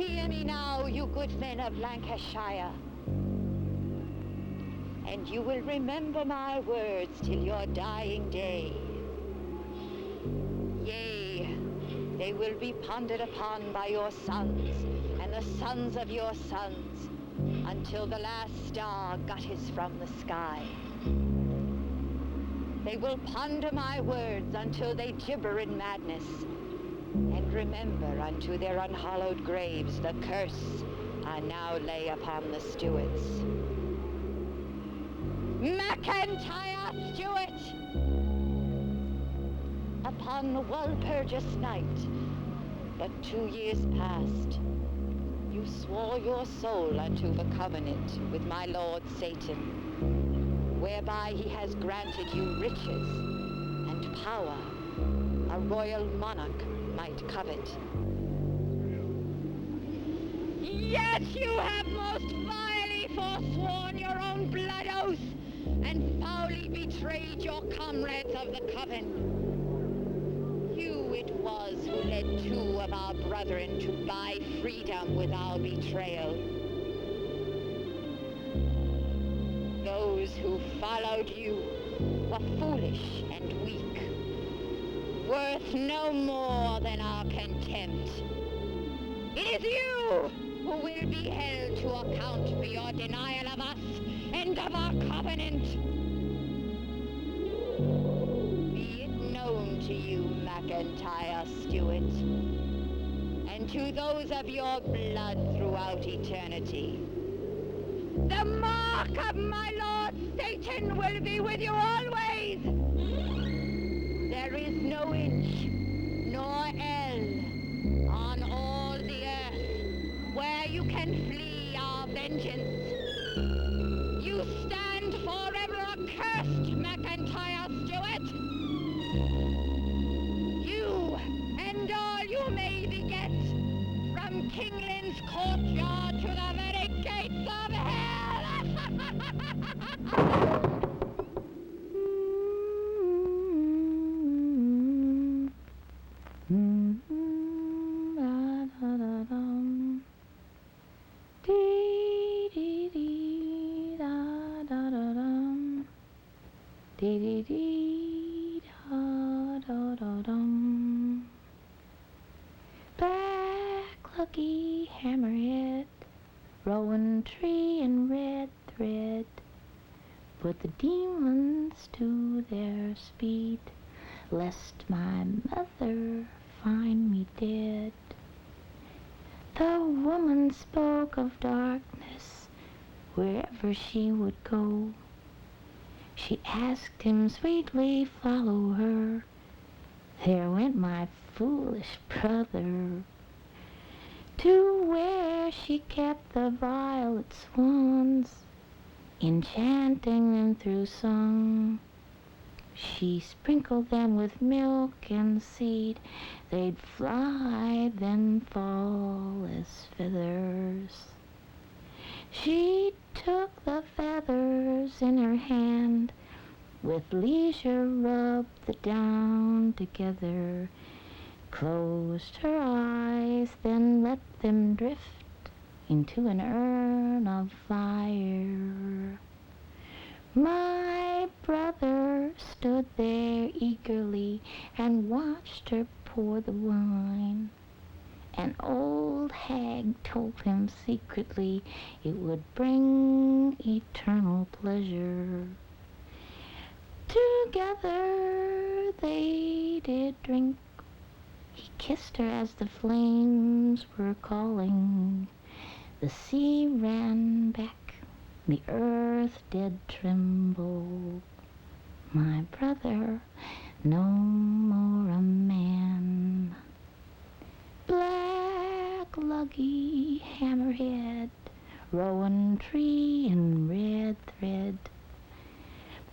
Hear me now, you good men of Lancashire, and you will remember my words till your dying day. Yea, they will be pondered upon by your sons and the sons of your sons until the last star gutters from the sky. They will ponder my words until they gibber in madness, and remember unto their unhallowed graves the curse I now lay upon the Stuarts. MacIntyre Stuart! Upon the Walpurgis night, but 2 years past, you swore your soul unto the covenant with my lord Satan, whereby he has granted you riches and power a royal monarch might covet. Yet you have most vilely forsworn your own blood oath and foully betrayed your comrades of the coven. You it was who led 2 of our brethren to buy freedom with our betrayal. Those who followed you were foolish and weak, worth no more than our contempt. It is you who will be held to account for your denial of us and of our covenant. Be it known to you, MacIntyre Stuart, and to those of your blood throughout eternity, the mark of my lord Satan will be with you always. There is no inch nor ell on all the earth where you can flee our vengeance. You stand forever accursed, MacIntyre Stuart. You and all you may beget, from Kingland's courtyard to the very gates of hell. Black lucky hammerhead, rowan tree in red thread, put the demons to their speed, lest my mother find me dead. The woman spoke of darkness wherever she would go. She asked him sweetly, follow her. There went my foolish brother to where she kept the violet swans, enchanting them through song. She sprinkled them with milk and seed. They'd fly, then fall as feathers. She took the feathers in her hand, with leisure rubbed the down together, closed her eyes, then let them drift into an urn of fire. My brother stood there eagerly and watched her pour the wine. An old hag told him secretly it would bring eternal pleasure. Together they did drink. He kissed her as the flames were calling. The sea ran back, the earth did tremble. My brother, no more a man. Black luggy hammerhead, rowan tree in red thread,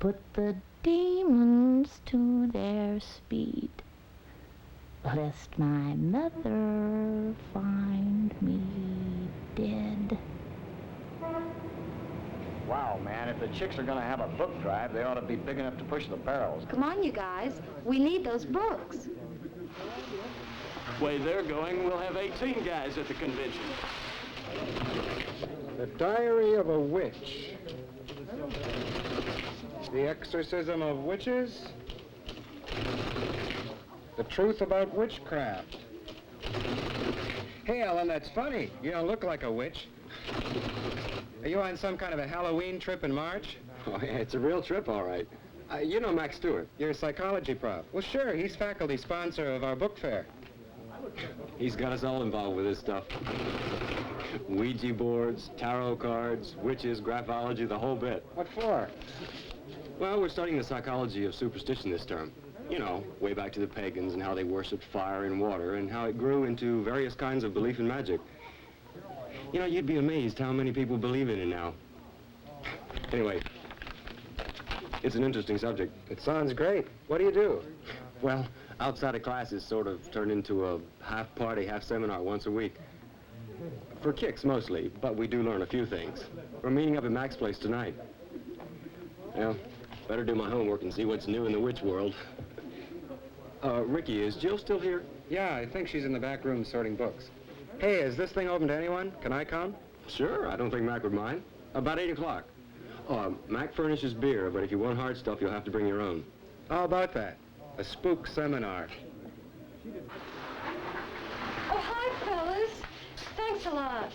put the demons to their speed, lest my mother find me dead. Wow, man, if the chicks are gonna have a book drive, they ought to be big enough to push the barrels. Come on, you guys. We need those books. Way they're going, we'll have 18 guys at the convention. The Diary of a Witch. The Exorcism of Witches. The Truth About Witchcraft. Hey, Ellen, that's funny. You don't look like a witch. Are you on some kind of a Halloween trip in March? Oh, yeah, it's a real trip, all right. You know Max Stewart. You're a psychology prof. Well, sure, he's faculty sponsor of our book fair. He's got us all involved with this stuff. Ouija boards, tarot cards, witches, graphology, the whole bit. What for? Well, we're studying the psychology of superstition this term. You know, way back to the pagans and how they worshipped fire and water and how it grew into various kinds of belief in magic. You know, you'd be amazed how many people believe in it now. Anyway, it's an interesting subject. It sounds great. What do you do? Well, outside of classes sort of turned into a half party, half seminar once a week. For kicks, mostly, but we do learn a few things. We're meeting up at Mac's place tonight. Well, better do my homework and see what's new in the witch world. Ricky, is Jill still here? Yeah, I think she's in the back room sorting books. Hey, is this thing open to anyone? Can I come? Sure, I don't think Mac would mind. About 8 o'clock. Mac furnishes beer, but if you want hard stuff, you'll have to bring your own. How about that? A spook seminar. Oh, hi, fellas. Thanks a lot.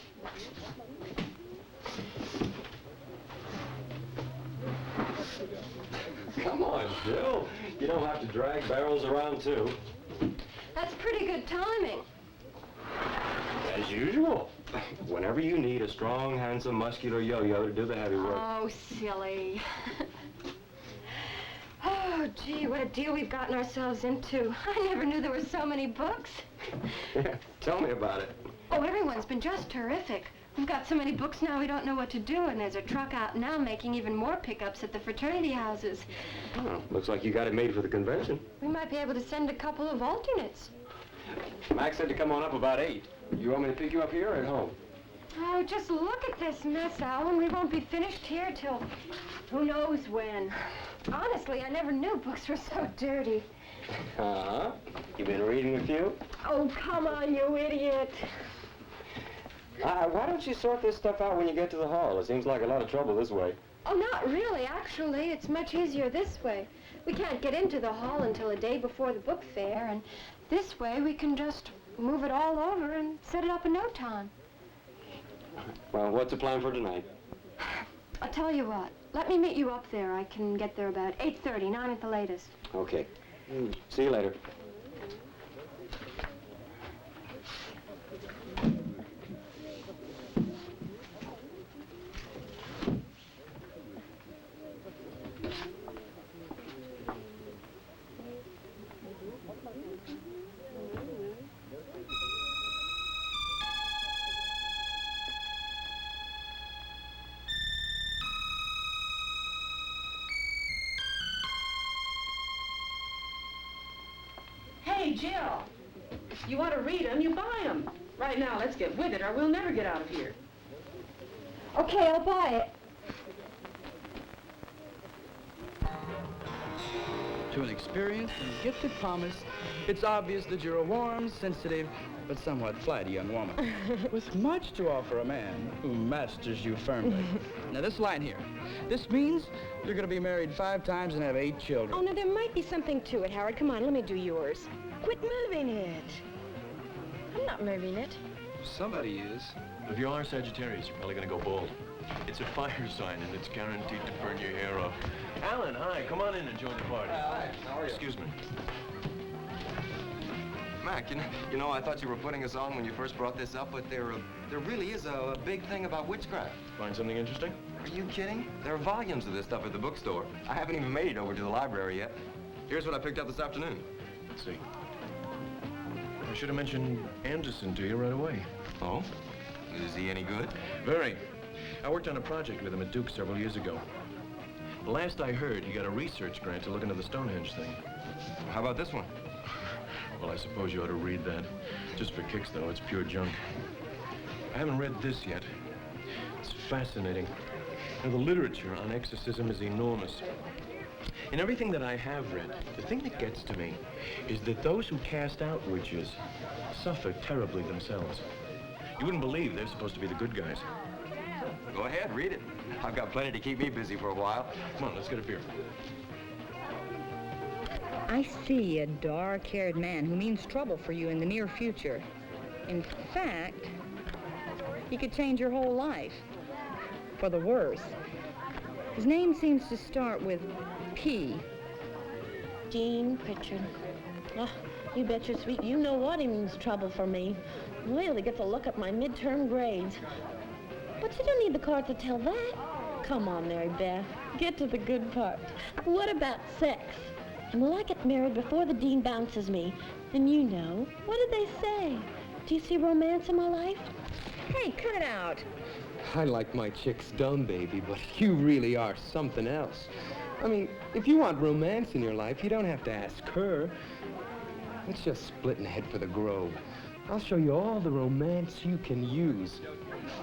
Come on, Jill. You don't have to drag barrels around, too. That's pretty good timing. As usual. Whenever you need a strong, handsome, muscular yo-yo to do the heavy work. Oh, silly. Oh, gee, what a deal we've gotten ourselves into. I never knew there were so many books. Yeah, tell me about it. Oh, everyone's been just terrific. We've got so many books now we don't know what to do, and there's a truck out now making even more pickups at the fraternity houses. Oh, looks like you got it made for the convention. We might be able to send a couple of alternates. Max said to come on up about 8. You want me to pick you up here or at home? Oh, just look at this mess, Alan. We won't be finished here till who knows when. Honestly, I never knew books were so dirty. Uh-huh. You been reading a few? Oh, come on, you idiot. Why don't you sort this stuff out when you get to the hall? It seems like a lot of trouble this way. Oh, not really, actually. It's much easier this way. We can't get into the hall until a day before the book fair, and this way we can just move it all over and set it up in no time. Well, what's the plan for tonight? I'll tell you what. Let me meet you up there. I can get there about 8:30, 9 at the latest. Okay. See you later. Hey, Jill, you want to read them, you buy them. Right now, let's get with it, or we'll never get out of here. Okay, I'll buy it. To an experienced and gifted palmist, it's obvious that you're a warm, sensitive, but somewhat flighty young woman, with much to offer a man who masters you firmly. Now, this line here, this means you're going to be married 5 times and have 8 children. Oh, now, there might be something to it, Howard. Come on, let me do yours. Quit moving it. I'm not moving it. Somebody is. If you are Sagittarius, you're probably going to go bald. It's a fire sign, and it's guaranteed to burn your hair off. Alan, hi. Come on in and join the party. Hi. How are you? Excuse me. Mac, you know, I thought you were putting us on when you first brought this up, but there really is a big thing about witchcraft. Find something interesting? Are you kidding? There are volumes of this stuff at the bookstore. I haven't even made it over to the library yet. Here's what I picked up this afternoon. Let's see. I should have mentioned Anderson to you right away. Oh? Is he any good? Very. I worked on a project with him at Duke several years ago. Last I heard, he got a research grant to look into the Stonehenge thing. How about this one? Well, I suppose you ought to read that. Just for kicks, though. It's pure junk. I haven't read this yet. It's fascinating. Now, the literature on exorcism is enormous. In everything that I have read, the thing that gets to me is that those who cast out witches suffer terribly themselves. You wouldn't believe they're supposed to be the good guys. Go ahead, read it. I've got plenty to keep me busy for a while. Come on, let's get a beer. I see a dark-haired man who means trouble for you in the near future. In fact, he could change your whole life. For the worse. His name seems to start with P. Dean Pritchard. Oh, you bet your sweet you know what he means trouble for me. Wait till he gets a look at my midterm grades. But you don't need the court to tell that. Come on, Mary Beth. Get to the good part. What about sex? And will I get married before the dean bounces me? And you know, what did they say? Do you see romance in my life? Hey, cut it out. I like my chicks dumb, baby, but you really are something else. I mean, if you want romance in your life, you don't have to ask her. It's just splitting ahead for the Grove. I'll show you all the romance you can use,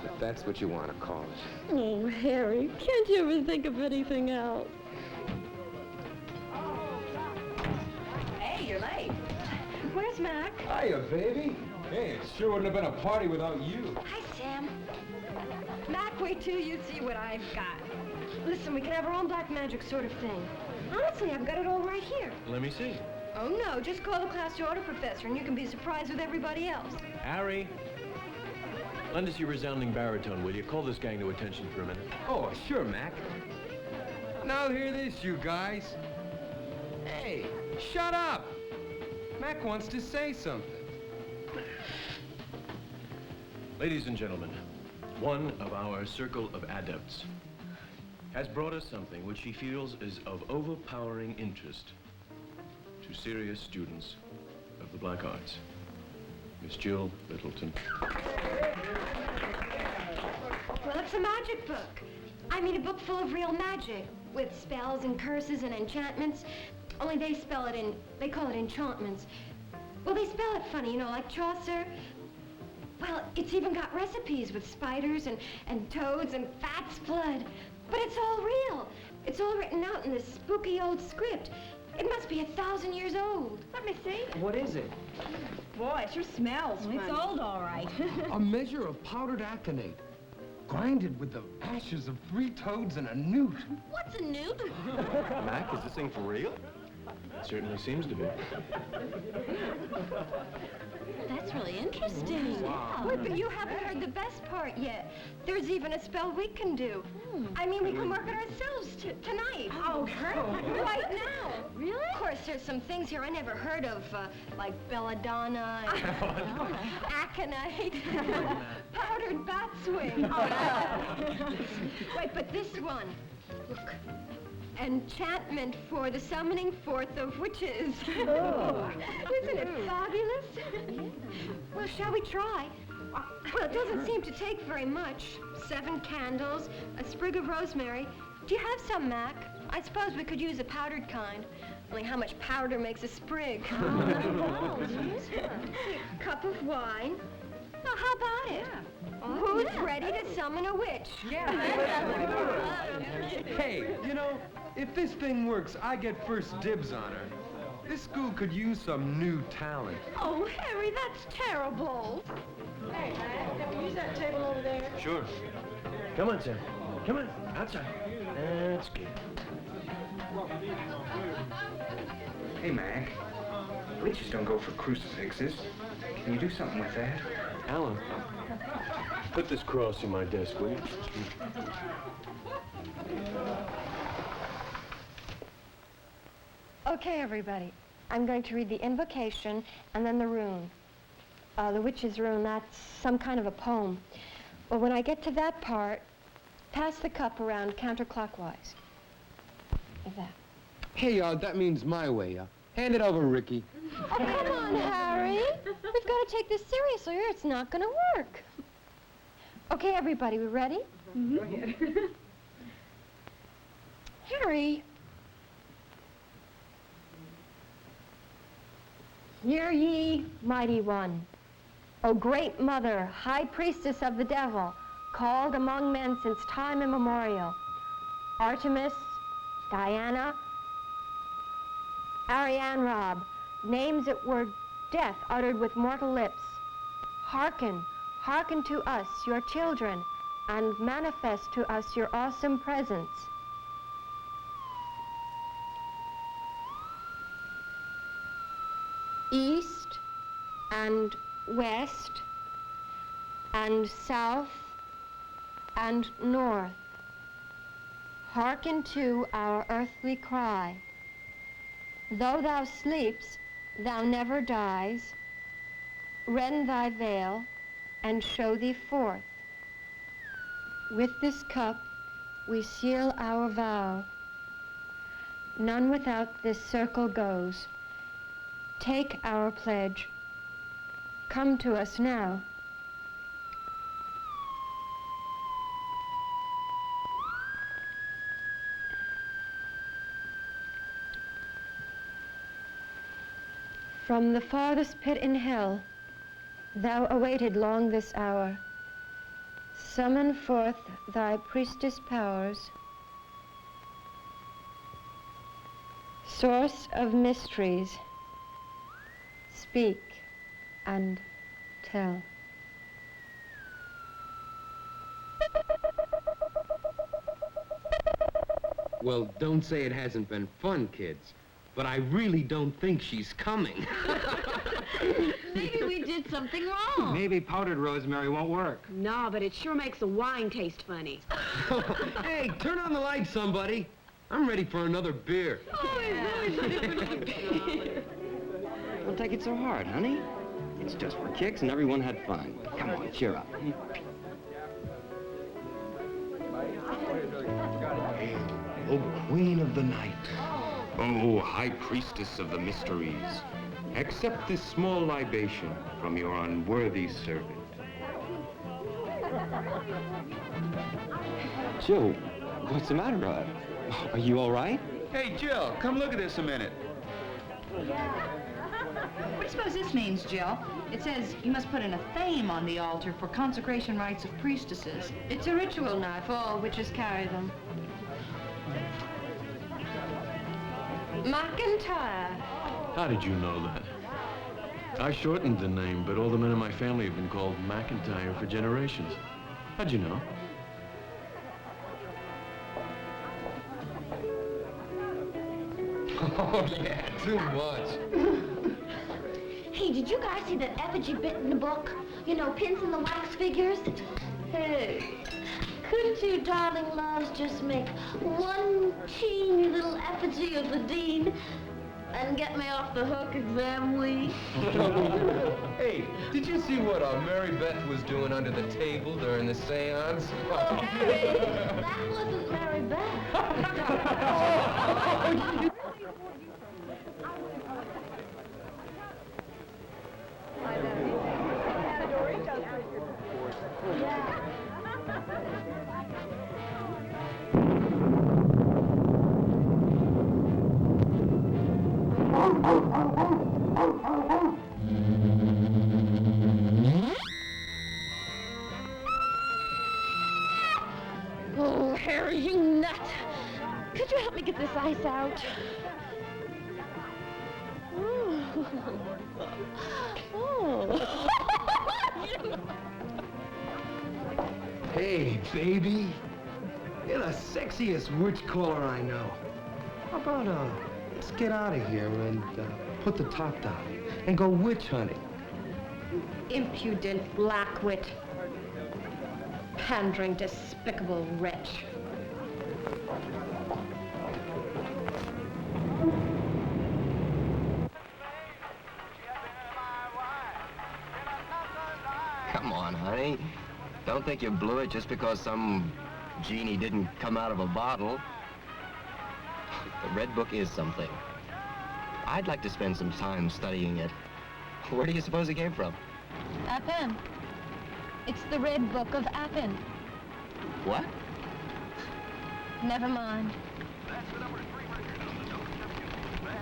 if that's what you want to call it. Oh, Harry, can't you ever think of anything else? Hey, you're late. Where's Mac? Hiya, baby. Hey, it sure wouldn't have been a party without you. Hi, Sam. Mac, wait till you see what I've got. Listen, we can have our own black magic sort of thing. Honestly, I've got it all right here. Let me see. Oh, no, just call the class order professor and you can be surprised with everybody else. Harry, lend us your resounding baritone, will you? Call this gang to attention for a minute. Oh, sure, Mac. Now hear this, you guys. Hey, shut up. Mac wants to say something. Ladies and gentlemen, one of our circle of adepts has brought us something which he feels is of overpowering interest to serious students of the black arts. Miss Jill Littleton. Well, it's a magic book. I mean, a book full of real magic, with spells and curses and enchantments. Only they call it enchantments. Well, they spell it funny, you know, like Chaucer. Well, it's even got recipes with spiders and toads and fat's blood. But it's all real. It's all written out in this spooky old script. It must be 1,000 years old. Let me see. What is it? Boy, it sure smells. It's old, all right. A measure of powdered aconite, grinded with the ashes of 3 toads and a newt. What's a newt? Mac, is this thing for real? It certainly seems to be. That's really interesting. Wow. Wait, but you haven't heard the best part yet. There's even a spell we can do. I mean, we can work it ourselves tonight. Oh, great. Right now. Really? Of course, there's some things here I never heard of, like belladonna, and aconite, powdered batswing. Wait, but this one, look. Enchantment for the summoning forth of witches. Oh. Isn't it fabulous? Yeah. Well, shall we try? Well, it doesn't seem to take very much. 7 candles, a sprig of rosemary. Do you have some, Mac? I suppose we could use a powdered kind. Only how much powder makes a sprig? Cup of wine. Now, how about it? Who's ready to summon a witch? Hey, you know, if this thing works, I get first dibs on her. This school could use some new talent. Oh, Harry, that's terrible. Hey, can we use that table over there? Sure. Come on, Sam. Come on, outside. That's good. Hey, Mac. Witches don't go for crucifixes. Can you do something with that? Alan, put this cross in my desk, will you? Okay, everybody. I'm going to read the invocation and then the rune. The witch's rune, that's some kind of a poem. Well, when I get to that part, pass the cup around counterclockwise. Like that. Hey, that means my way. Hand it over, Ricky. Oh, come on, Harry. We've got to take this seriously or it's not going to work. Okay, everybody, we ready? Mm-hmm. Harry. Hear ye, mighty one. O great mother, high priestess of the devil, called among men since time immemorial. Artemis, Diana, Ariane Rob, names that were death uttered with mortal lips. Hearken, hearken to us, your children, and manifest to us your awesome presence. East and west and south and north, hearken to our earthly cry. Though thou sleepst, thou never dies. Rend thy veil and show thee forth. With this cup we seal our vow. None without this circle goes. Take our pledge. Come to us now. From the farthest pit in hell, thou awaited long this hour. Summon forth thy priestess powers. Source of mysteries, speak and tell. Well, don't say it hasn't been fun, kids. But I really don't think she's coming. Maybe we did something wrong. Maybe powdered rosemary won't work. No, but it sure makes the wine taste funny. Hey, turn on the light, somebody. I'm ready for another beer. Don't take it so hard, honey. It's just for kicks and everyone had fun. Come on, cheer up. Oh, queen of the night. Oh, high priestess of the mysteries. Accept this small libation from your unworthy servant. Jill, what's the matter? Are you all right? Hey, Jill, come look at this a minute. What do you suppose this means, Jill? It says you must put in a theme on the altar for consecration rites of priestesses. It's a ritual knife, all witches carry them. McIntyre. How did you know that? I shortened the name, but all the men in my family have been called McIntyre for generations. How'd you know? Oh, yeah, too much. Hey, did you guys see that effigy bit in the book? You know, pins in the wax figures? Hey, couldn't you darling loves just make one teeny little effigy of the dean and get me off the hook exam week? Hey, did you see what Mary Beth was doing under the table during the seance? Oh, Harry, that wasn't Mary Beth. Oh, Harry, you nut! Could you help me get this ice out? Oh. Hey, baby. You're the sexiest witch caller I know. How about, let's get out of here and, put the top down and go witch hunting. Impudent blackwit. Pandering, despicable wretch. Come on, honey. Don't think you blew it just because some genie didn't come out of a bottle. The Red Book is something. I'd like to spend some time studying it. Where do you suppose it came from? Appin. It's the Red Book of Appin. What? Never mind.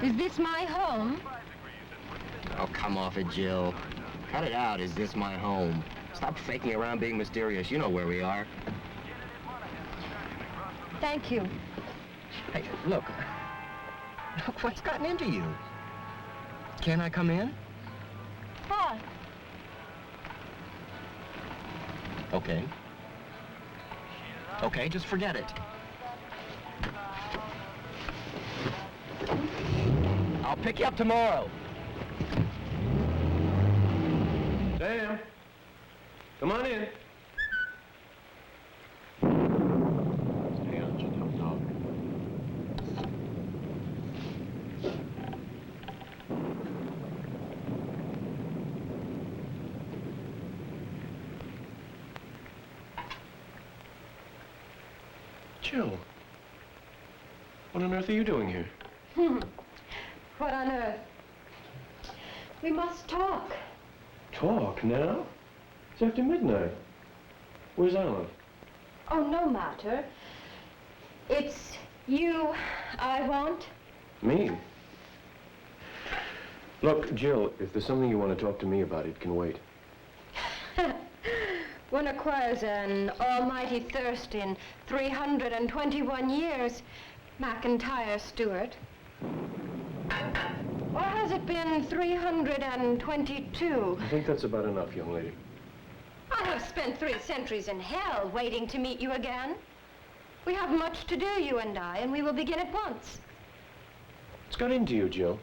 Is this my home? Oh, come off it, Jill. Cut it out. Is this my home? Stop faking around being mysterious. You know where we are. Thank you. Hey, look. What's gotten into you? Can I come in? what? Okay. Okay, just forget it. I'll pick you up tomorrow. Sam, come on in. Stay out, you dumb dog. Jill, what on earth are you doing here? What on earth? We must talk. Talk now? It's after midnight. Where's Alan? Oh, no matter. It's you I want. Me? Look, Jill, if there's something you want to talk to me about, it can wait. One acquires an almighty thirst in 321 years, McIntyre Stewart. Or has it been 322? I think that's about enough, young lady. I have spent 3 centuries in hell waiting to meet you again. We have much to do, you and I, and we will begin at once. What's got into you, Jill?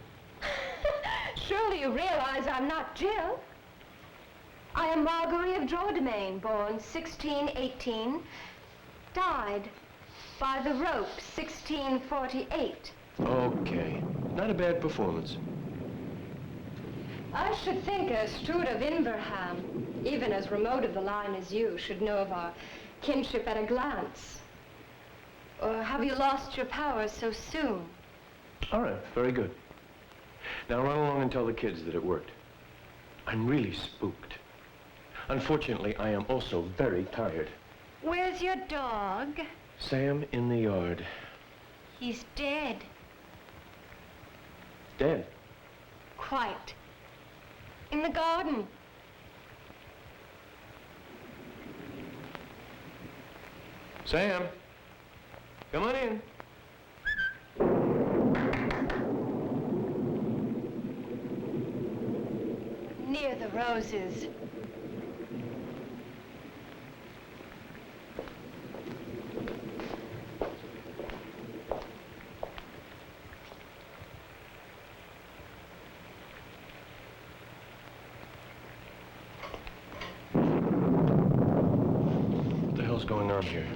Surely you realize I'm not Jill. I am Marguerite of Jourdemain, born 1618, died by the rope 1648. Okay, not a bad performance. I should think a Stewart of Inverham, even as remote of the line as you, should know of our kinship at a glance. Or have you lost your powers so soon? All right, very good. Now run along and tell the kids that it worked. I'm really spooked. Unfortunately, I am also very tired. Where's your dog? Sam in the yard. He's dead. Dead. Quite. In the garden. Sam, come on in. Near the roses. What the hell's going on here?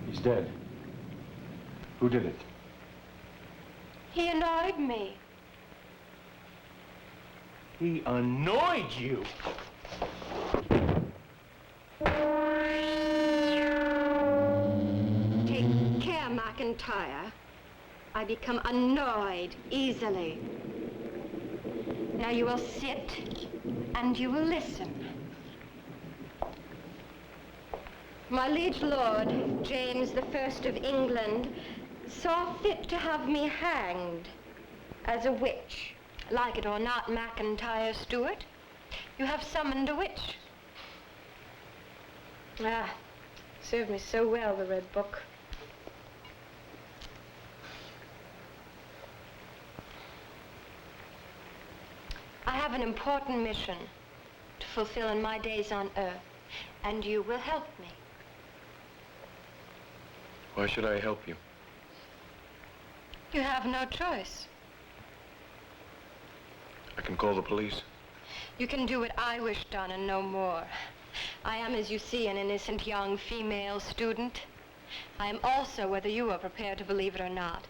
He's dead. Who did it? He annoyed me. He annoyed you. Take care, McIntyre. I become annoyed easily. Now you will sit and you will listen. My liege lord, James I of England, saw fit to have me hanged as a witch. Like it or not, McIntyre Stewart, you have summoned a witch. Ah, served me so well, the Red Book. I have an important mission to fulfill in my days on Earth, and you will help me. Why should I help you? You have no choice. I can call the police. You can do what I wish done and no more. I am, as you see, an innocent young female student. I am also, whether you are prepared to believe it or not,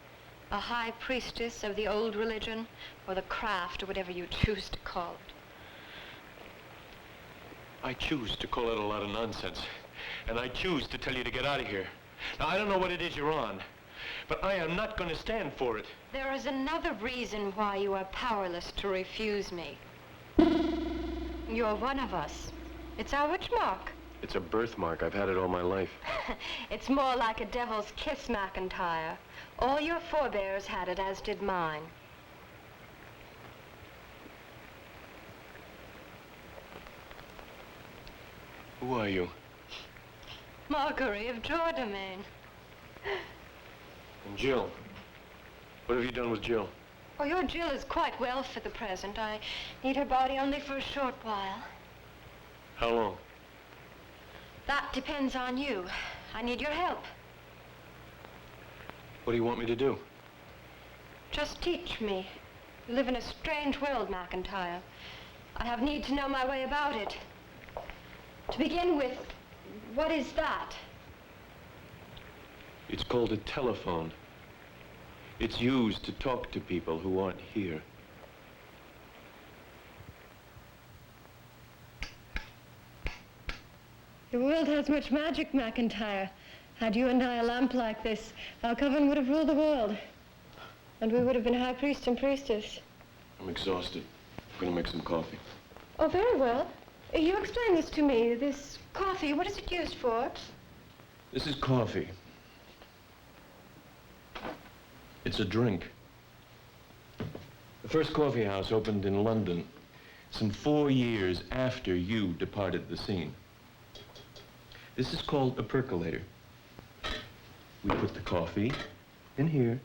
a high priestess of the old religion, or the craft, or whatever you choose to call it. I choose to call it a lot of nonsense. And I choose to tell you to get out of here. Now, I don't know what it is you're on, but I am not going to stand for it. There is another reason why you are powerless to refuse me. You're one of us. It's our witch mark. It's a birthmark. I've had it all my life. It's more like a devil's kiss, McIntyre. All your forebears had it, as did mine. Who are you? Marguerite of Jourdemain. And Jill. What have you done with Jill? Oh, your Jill is quite well for the present. I need her body only for a short while. How long? That depends on you. I need your help. What do you want me to do? Just teach me. You live in a strange world, McIntyre. I have need to know my way about it. To begin with, what is that? It's called a telephone. It's used to talk to people who aren't here. The world has much magic, McIntyre. Had you and I a lamp like this, our coven would have ruled the world. And we would have been high priest and priestess. I'm exhausted. I'm gonna make some coffee. Oh, very well. You explain this to me. This coffee, what is it used for? This is coffee. It's a drink. The first coffee house opened in London some 4 years after you departed the scene. This is called a percolator. We put the coffee in here.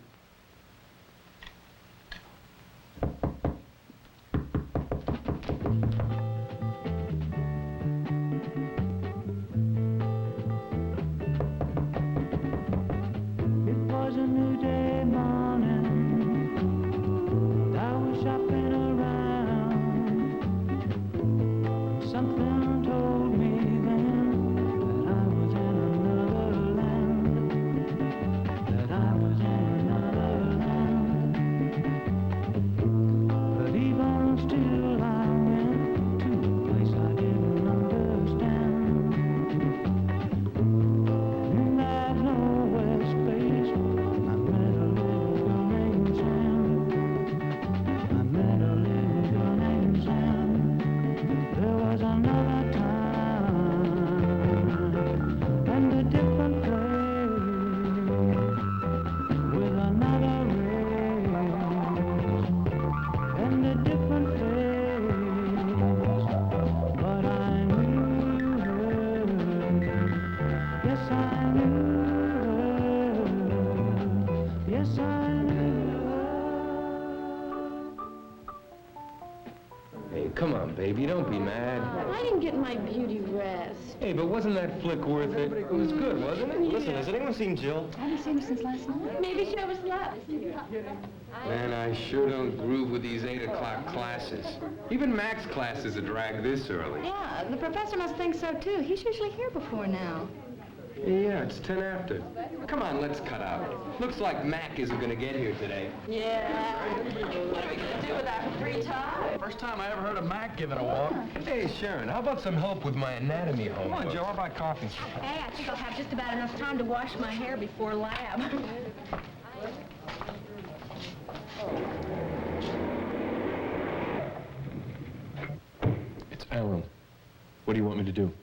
Come on, baby, don't be mad. I didn't get my beauty rest. Hey, but wasn't that flick worth it? It was good, wasn't it? Listen, has anyone seen Jill? I haven't seen her since last night. Maybe she overslept. Man, I sure don't groove with these 8 o'clock classes. Even Mac's class is a drag this early. Yeah, the professor must think so, too. He's usually here before now. Yeah, it's 10 after. Come on, let's cut out. Looks like Mac isn't gonna get here today. Yeah. What are we gonna do with our free time? First time I ever heard of Mac giving a walk. Hey, Sharon, how about some help with my anatomy homework? Come on, Joe, I'll buy coffee. Hey, I think I'll have just about enough time to wash my hair before lab. It's Alan. What do you want me to do?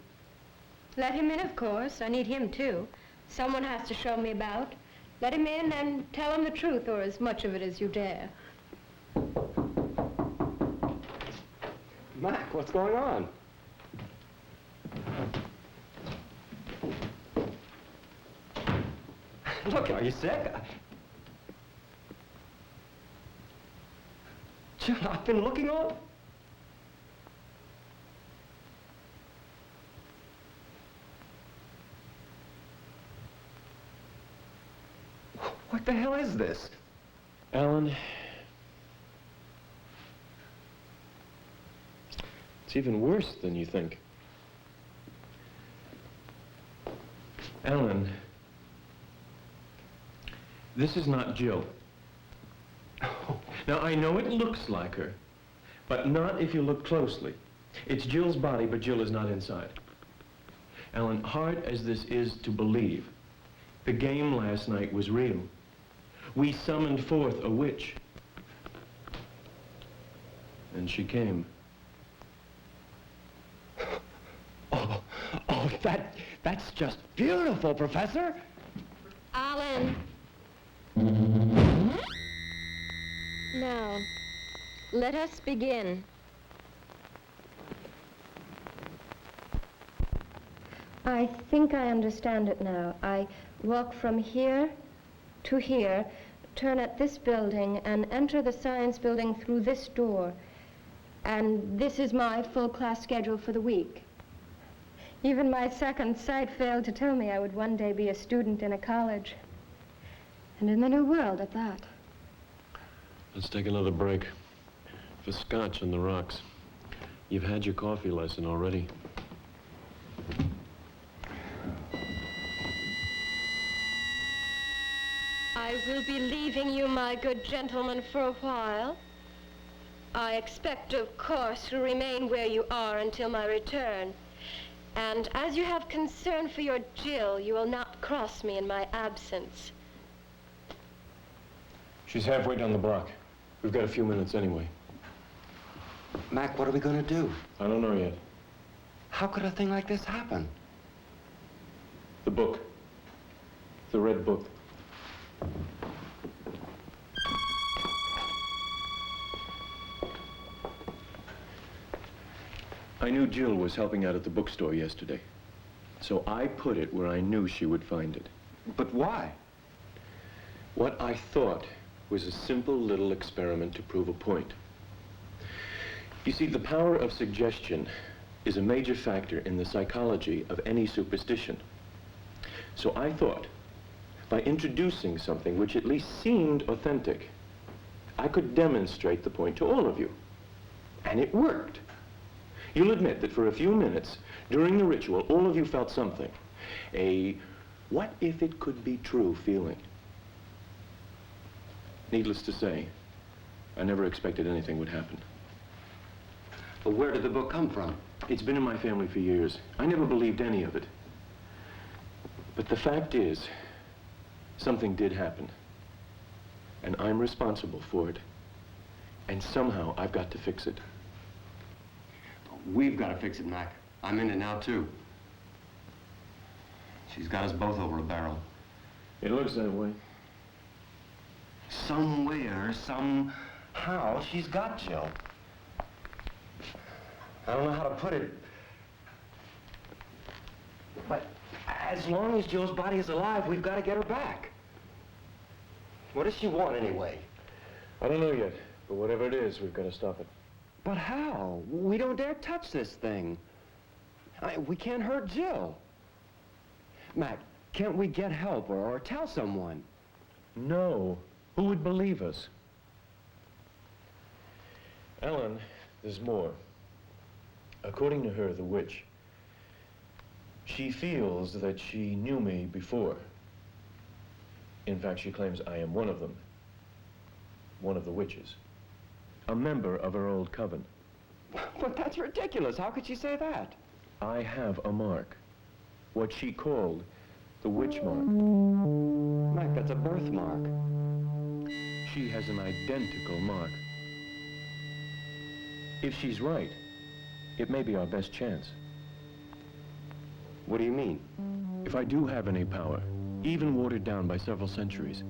Let him in, of course. I need him, too. Someone has to show me about. Let him in and tell him the truth, or as much of it as you dare. Mac, what's going on? Look, are you sick? Jill, I've been looking all... What the hell is this? Alan, it's even worse than you think. Alan, this is not Jill. Now, I know it looks like her, but not if you look closely. It's Jill's body, but Jill is not inside. Alan, hard as this is to believe, the game last night was real. We summoned forth a witch. And she came. Oh, that's just beautiful, Professor. Alan. Now, let us begin. I think I understand it now. I walk from here to here, turn at this building and enter the science building through this door. And this is my full class schedule for the week. Even my second sight failed to tell me I would one day be a student in a college. And in the New World at that. Let's take another break. For scotch on the rocks. You've had your coffee lesson already. I will be leaving you, my good gentleman, for a while. I expect, of course, to remain where you are until my return. And as you have concern for your Jill, you will not cross me in my absence. She's halfway down the block. We've got a few minutes anyway. Mac, what are we gonna do? I don't know yet. How could a thing like this happen? The book. The red book. I knew Jill was helping out at the bookstore yesterday. So I put it where I knew she would find it. But why? What I thought was a simple little experiment to prove a point. You see, the power of suggestion is a major factor in the psychology of any superstition. So I thought, by introducing something which at least seemed authentic, I could demonstrate the point to all of you. And it worked. You'll admit that for a few minutes during the ritual, all of you felt something. A what if it could be true feeling. Needless to say, I never expected anything would happen. But where did the book come from? It's been in my family for years. I never believed any of it. But the fact is, something did happen. And I'm responsible for it. And somehow I've got to fix it. We've got to fix it, Mac. I'm in it now, too. She's got us both over a barrel. It looks that way. Somewhere, somehow, she's got Jill. I don't know how to put it. But as long as Jill's body is alive, we've got to get her back. What does she want, anyway? I don't know yet, but whatever it is, we've got to stop it. But how? We don't dare touch this thing. We can't hurt Jill. Mac, can't we get help or tell someone? No. Who would believe us? Ellen, there's more. According to her, the witch, she feels that she knew me before. In fact, she claims I am one of them. One of the witches. A member of her old coven. But that's ridiculous. How could she say that? I have a mark. What she called the witch mark. Mac, that's a birthmark. She has an identical mark. If she's right, it may be our best chance. What do you mean? If I do have any power, even watered down by several centuries,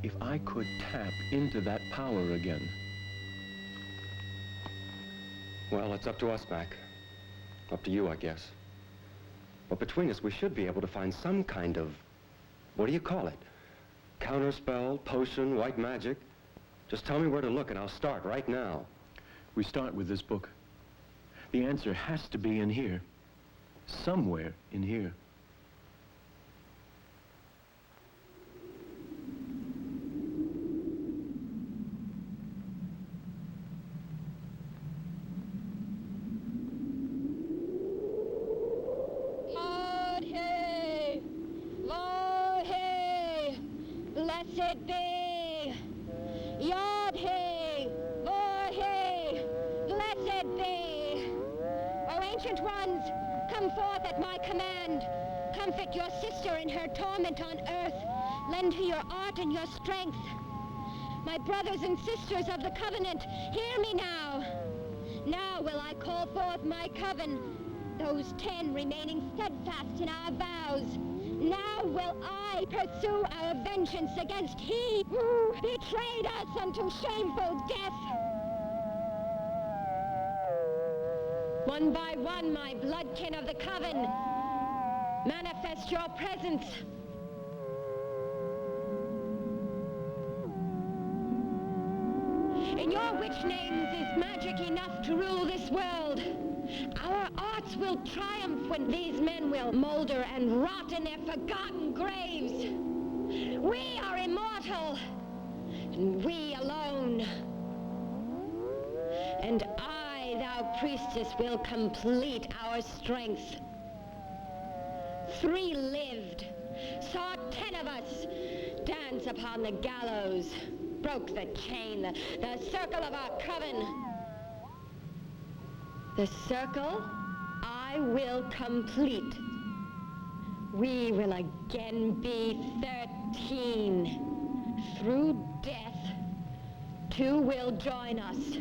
if I could tap into that power again. Well, it's up to us, Mac. Up to you, I guess. But between us, we should be able to find some kind of, what do you call it? Counterspell, potion, white magic. Just tell me where to look and I'll start right now. We start with this book. The answer has to be in here. Somewhere in here. Blessed be. Yod-He, Vor-He, blessed be. O ancient ones, come forth at my command. Comfort your sister in her torment on earth. Lend her your art and your strength. My brothers and sisters of the covenant, hear me now. Now will I call forth my coven, those 10 remaining steadfast in our vows. Now will I pursue our vengeance against he who betrayed us unto shameful death. One by one, my bloodkin of the coven, manifest your presence. In your witch names is magic enough to rule this world. Our arts will triumph when these men will molder and rot in their forgotten graves. We are immortal, and we alone. And I, thou priestess, will complete our strength. 3 lived, saw 10 of us dance upon the gallows, broke the chain, the circle of our coven. The circle I will complete. We will again be 13. Through death, 2 will join us.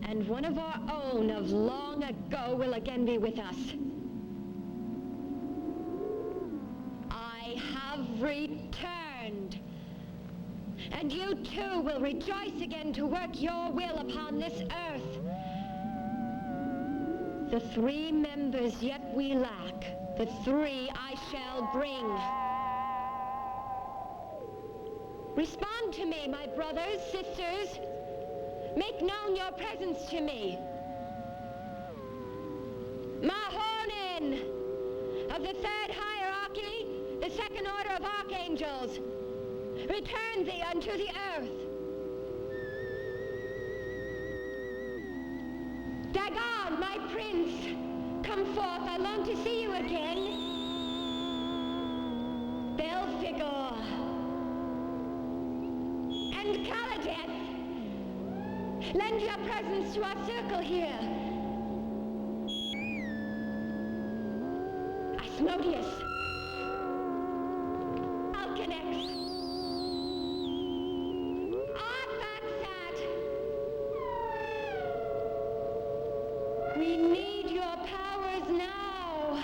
And one of our own of long ago will again be with us. I have returned. And you too will rejoice again to work your will upon this earth. The 3 members yet we lack, the 3 I shall bring. Respond to me, my brothers, sisters. Make known your presence to me. Mahonin of the 3rd hierarchy, the 2nd order of archangels, return thee unto the earth. Dagon, my prince, come forth. I long to see you again. Belphegor and Caladeth, lend your presence to our circle here. Asmodeus, Alcanex, Arphaxad. We need your powers now.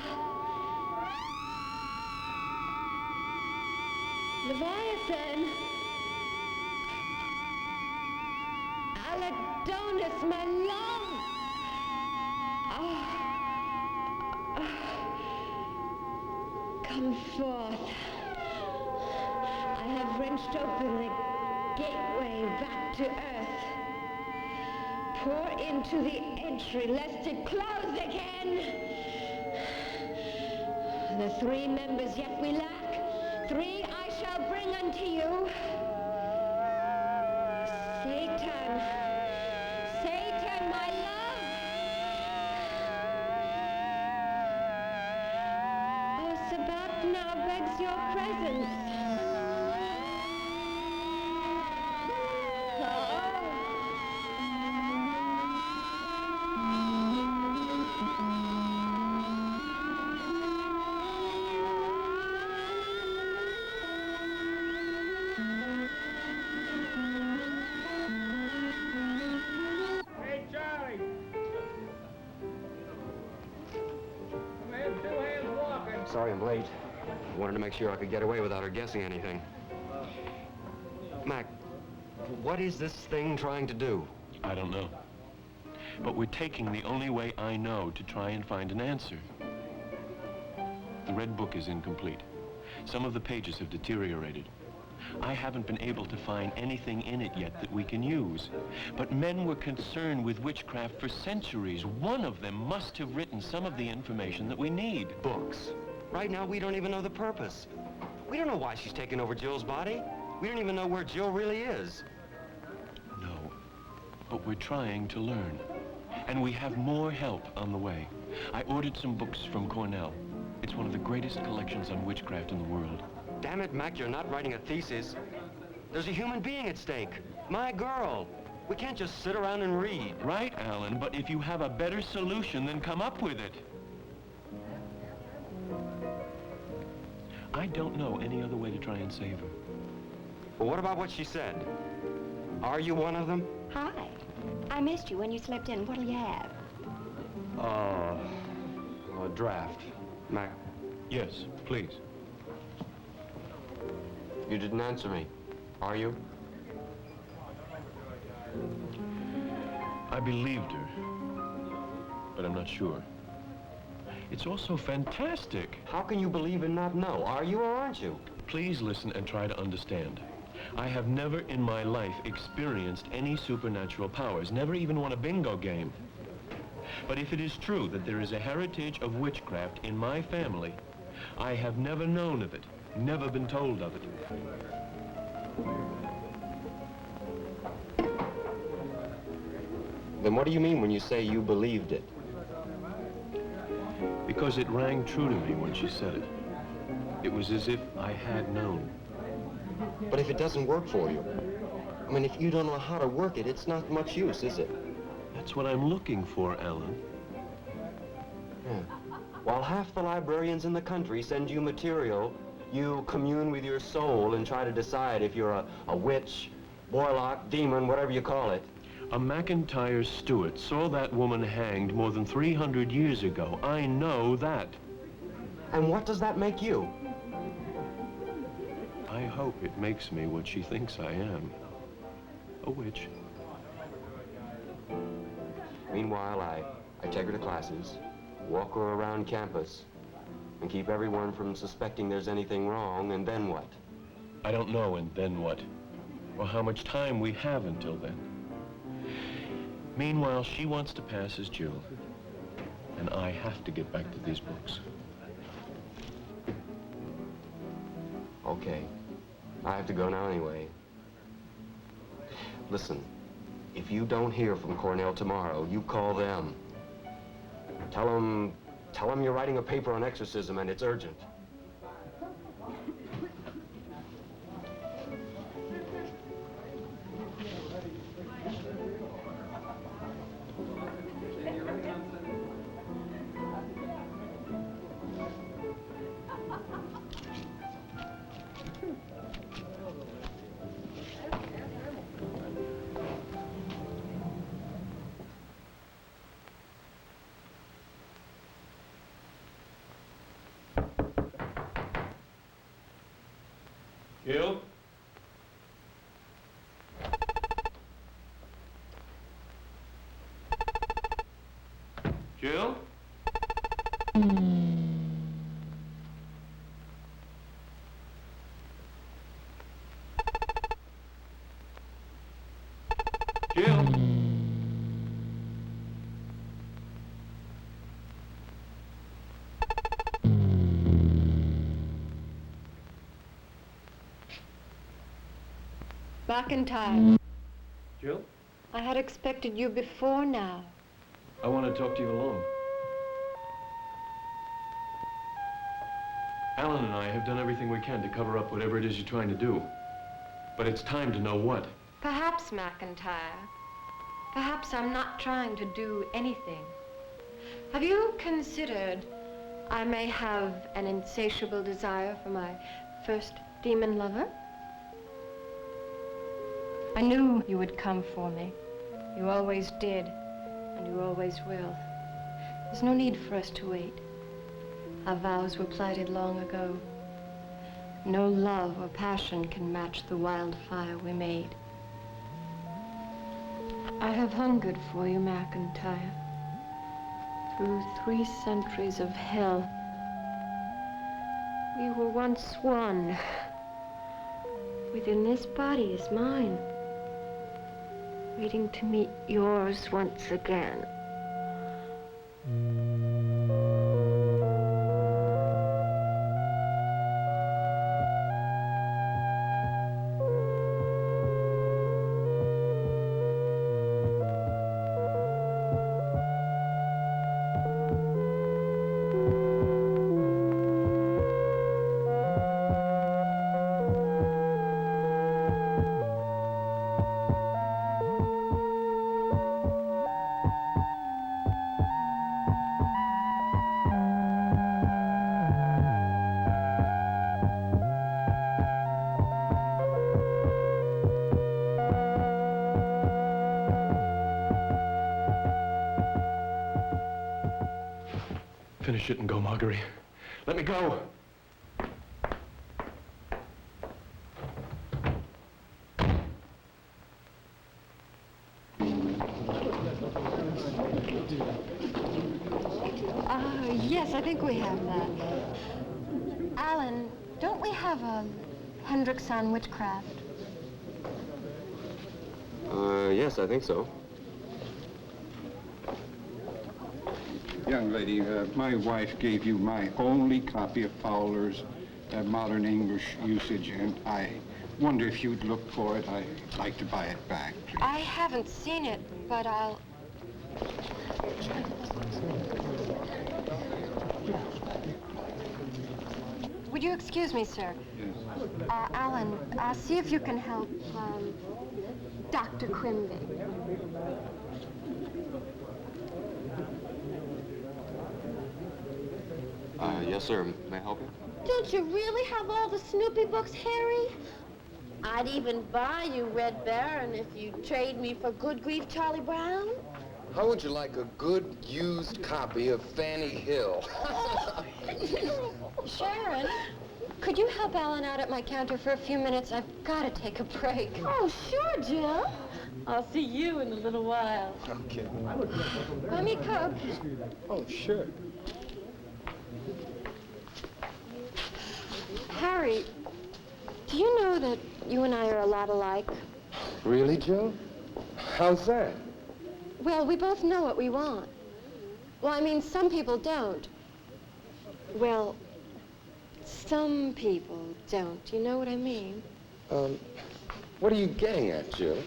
Leviathan. Aladonus, my love. Come forth. I have wrenched open the gateway back to earth. Pour into the entry, lest it close again. The 3 members yet we lack. 3 I shall bring unto you. Satan, Satan, my love. Oh, Sabat now begs your presence. Sorry I'm late. I wanted to make sure I could get away without her guessing anything. Mac, what is this thing trying to do? I don't know. But we're taking the only way I know to try and find an answer. The Red Book is incomplete. Some of the pages have deteriorated. I haven't been able to find anything in it yet that we can use. But men were concerned with witchcraft for centuries. One of them must have written some of the information that we need. Books. Right now, we don't even know the purpose. We don't know why she's taken over Jill's body. We don't even know where Jill really is. No, but we're trying to learn. And we have more help on the way. I ordered some books from Cornell. It's one of the greatest collections on witchcraft in the world. Damn it, Mac, you're not writing a thesis. There's a human being at stake. My girl. We can't just sit around and read. Right, Alan, but if you have a better solution, then come up with it. I don't know any other way to try and save her. Well, what about what she said? Are you one of them? Hi. I missed you when you slept in. What'll you have? A draft. Mac. Yes, please. You didn't answer me. Are you? I believed her, but I'm not sure. It's also fantastic. How can you believe and not know? Are you or aren't you? Please listen and try to understand. I have never in my life experienced any supernatural powers, never even won a bingo game. But if it is true that there is a heritage of witchcraft in my family, I have never known of it, never been told of it. Then what do you mean when you say you believed it? Because it rang true to me when she said it. It was as if I had known. But if it doesn't work for you, I mean, if you don't know how to work it, it's not much use, is it? That's what I'm looking for, Alan. Yeah. While half the librarians in the country send you material, you commune with your soul and try to decide if you're a witch, warlock, demon, whatever you call it. A McIntyre Stewart saw that woman hanged more than 300 years ago. I know that. And what does that make you? I hope it makes me what she thinks I am. A witch. Meanwhile, I take her to classes, walk her around campus, and keep everyone from suspecting there's anything wrong, and then what? I don't know, and then what? Or how much time we have until then. Meanwhile, she wants to pass as Jill, and I have to get back to these books. Okay. I have to go now anyway. Listen, if you don't hear from Cornell tomorrow, you call them. Tell them you're writing a paper on exorcism and it's urgent. Jill? Jill? Jill? McIntyre, Jill? I had expected you before now. I want to talk to you alone. Alan and I have done everything we can to cover up whatever it is you're trying to do. But it's time to know what. Perhaps, McIntyre. Perhaps I'm not trying to do anything. Have you considered I may have an insatiable desire for my first demon lover? I knew you would come for me. You always did, and you always will. There's no need for us to wait. Our vows were plighted long ago. No love or passion can match the wildfire we made. I have hungered for you, McIntyre. Through 3 centuries of hell, we were once one. Within this body is mine, waiting to meet yours once again. Finish it and go, Marguerite. Let me go. Yes, I think we have that. Alan, don't we have a Hendricks on witchcraft? Yes, I think so. Young lady, my wife gave you my only copy of Fowler's Modern English Usage, and I wonder if you'd look for it. I'd like to buy it back, please. I haven't seen it, but I'll... Would you excuse me, sir? Yes. Alan, see if you can help, Dr. Quimby. Yes, sir. May I help you? Don't you really have all the Snoopy books, Harry? I'd even buy you Red Baron if you trade me for Good Grief Charlie Brown. How would you like a good, used copy of Fanny Hill? Sharon, could you help Alan out at my counter for a few minutes? I've got to take a break. Oh, sure, Jill. I'll see you in a little while. Okay. Buy me a Coke. Oh, sure. Harry, do you know that you and I are a lot alike? Really, Jill? How's that? Well, we both know what we want. Well, I mean, some people don't. Well, some people don't. You know what I mean? What are you getting at, Jill?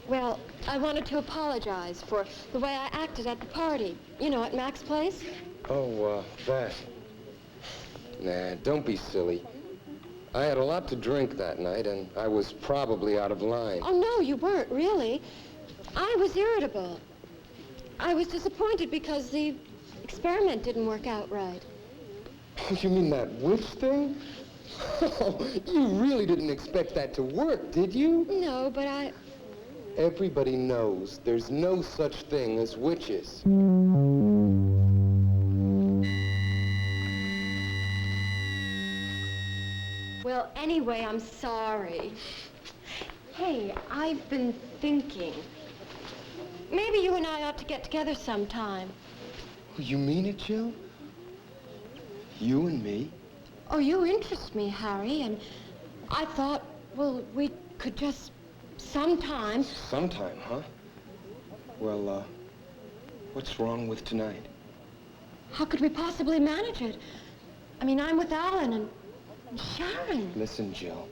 Well, I wanted to apologize for the way I acted at the party. You know, at Mac's place. Oh, that. Nah, don't be silly. I had a lot to drink that night, and I was probably out of line. Oh, no, you weren't, really. I was irritable. I was disappointed because the experiment didn't work out right. You mean that witch thing? You really didn't expect that to work, did you? No, but I... Everybody knows there's no such thing as witches. Well, anyway, I'm sorry. Hey, I've been thinking. Maybe you and I ought to get together sometime. You mean it, Jill? You and me? Oh, you interest me, Harry, and I thought, well, we could just sometime. Sometime, huh? Well, what's wrong with tonight? How could we possibly manage it? I mean, I'm with Alan and Sharon. Listen, Jill.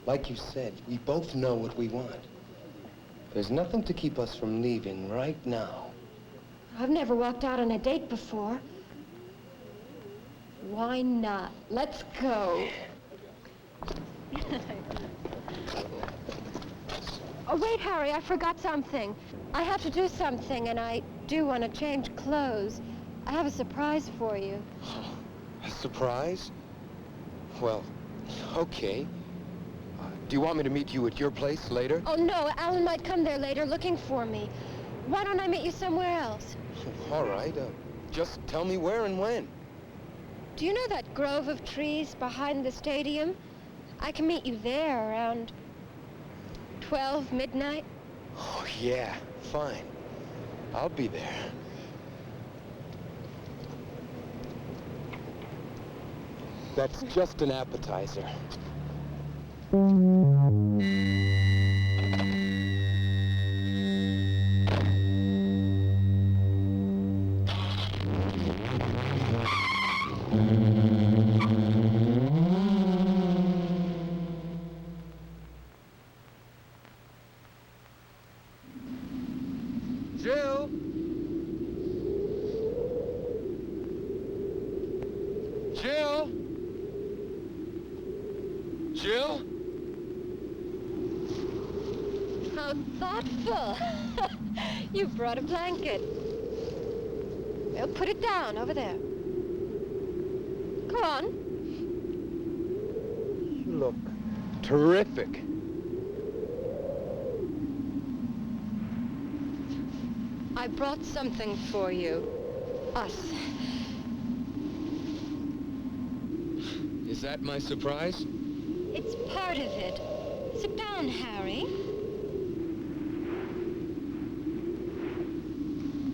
Like you said, we both know what we want. There's nothing to keep us from leaving right now. I've never walked out on a date before. Why not? Let's go. Oh, wait, Harry, I forgot something. I have to do something, and I do want to change clothes. I have a surprise for you. A surprise? Well, okay. Do you want me to meet you at your place later? Oh, no, Alan might come there later looking for me. Why don't I meet you somewhere else? All right, just tell me where and when. Do you know that grove of trees behind the stadium? I can meet you there around 12 midnight. Oh, yeah, fine. I'll be there. That's just an appetizer. Jill? Jill? Jill? How thoughtful. You brought a blanket. Well, put it down over there. Go on. You look terrific. I brought something for you. Us. Is that my surprise? It's part of it. Sit down, Harry.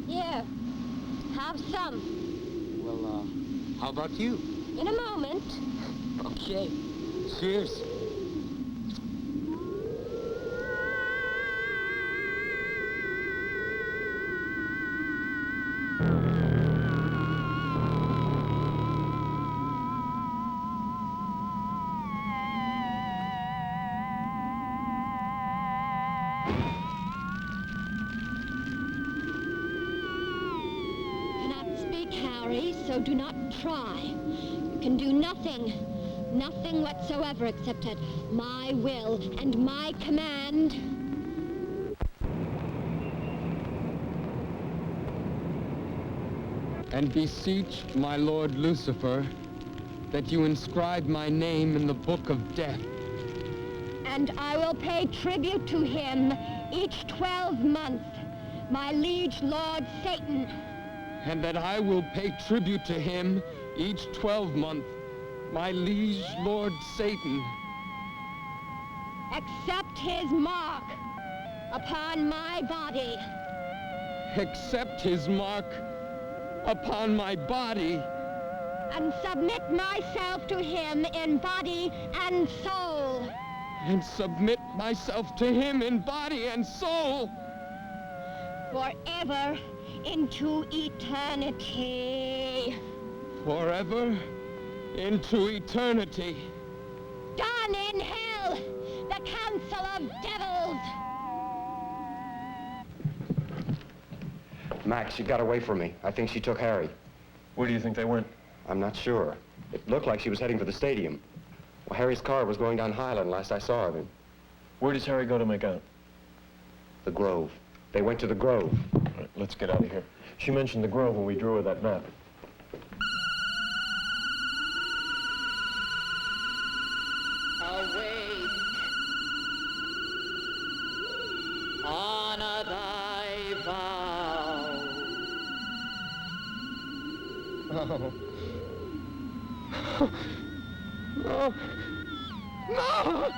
Yeah. Have some. Well, how about you? In a moment. Okay. Cheers. So do not try. You can do nothing, nothing whatsoever except at my will and my command. And beseech my Lord Lucifer that you inscribe my name in the book of death. And I will pay tribute to him each 12 months, my liege Lord Satan. And that I will pay tribute to him each 12-month, my liege Lord Satan. Accept his mark upon my body. Accept his mark upon my body. And submit myself to him in body and soul. And submit myself to him in body and soul. Forever into eternity. Forever into eternity. Done in hell, the council of devils. Max, she got away from me. I think she took Harry. Where do you think they went? I'm not sure. It looked like she was heading for the stadium. Well, Harry's car was going down Highland last I saw of him. Where does Harry go to make out? The Grove. They went to the Grove. All right, let's get out of here. She mentioned the Grove when we drew her that map. Awake, honor thy vow. No. No. No!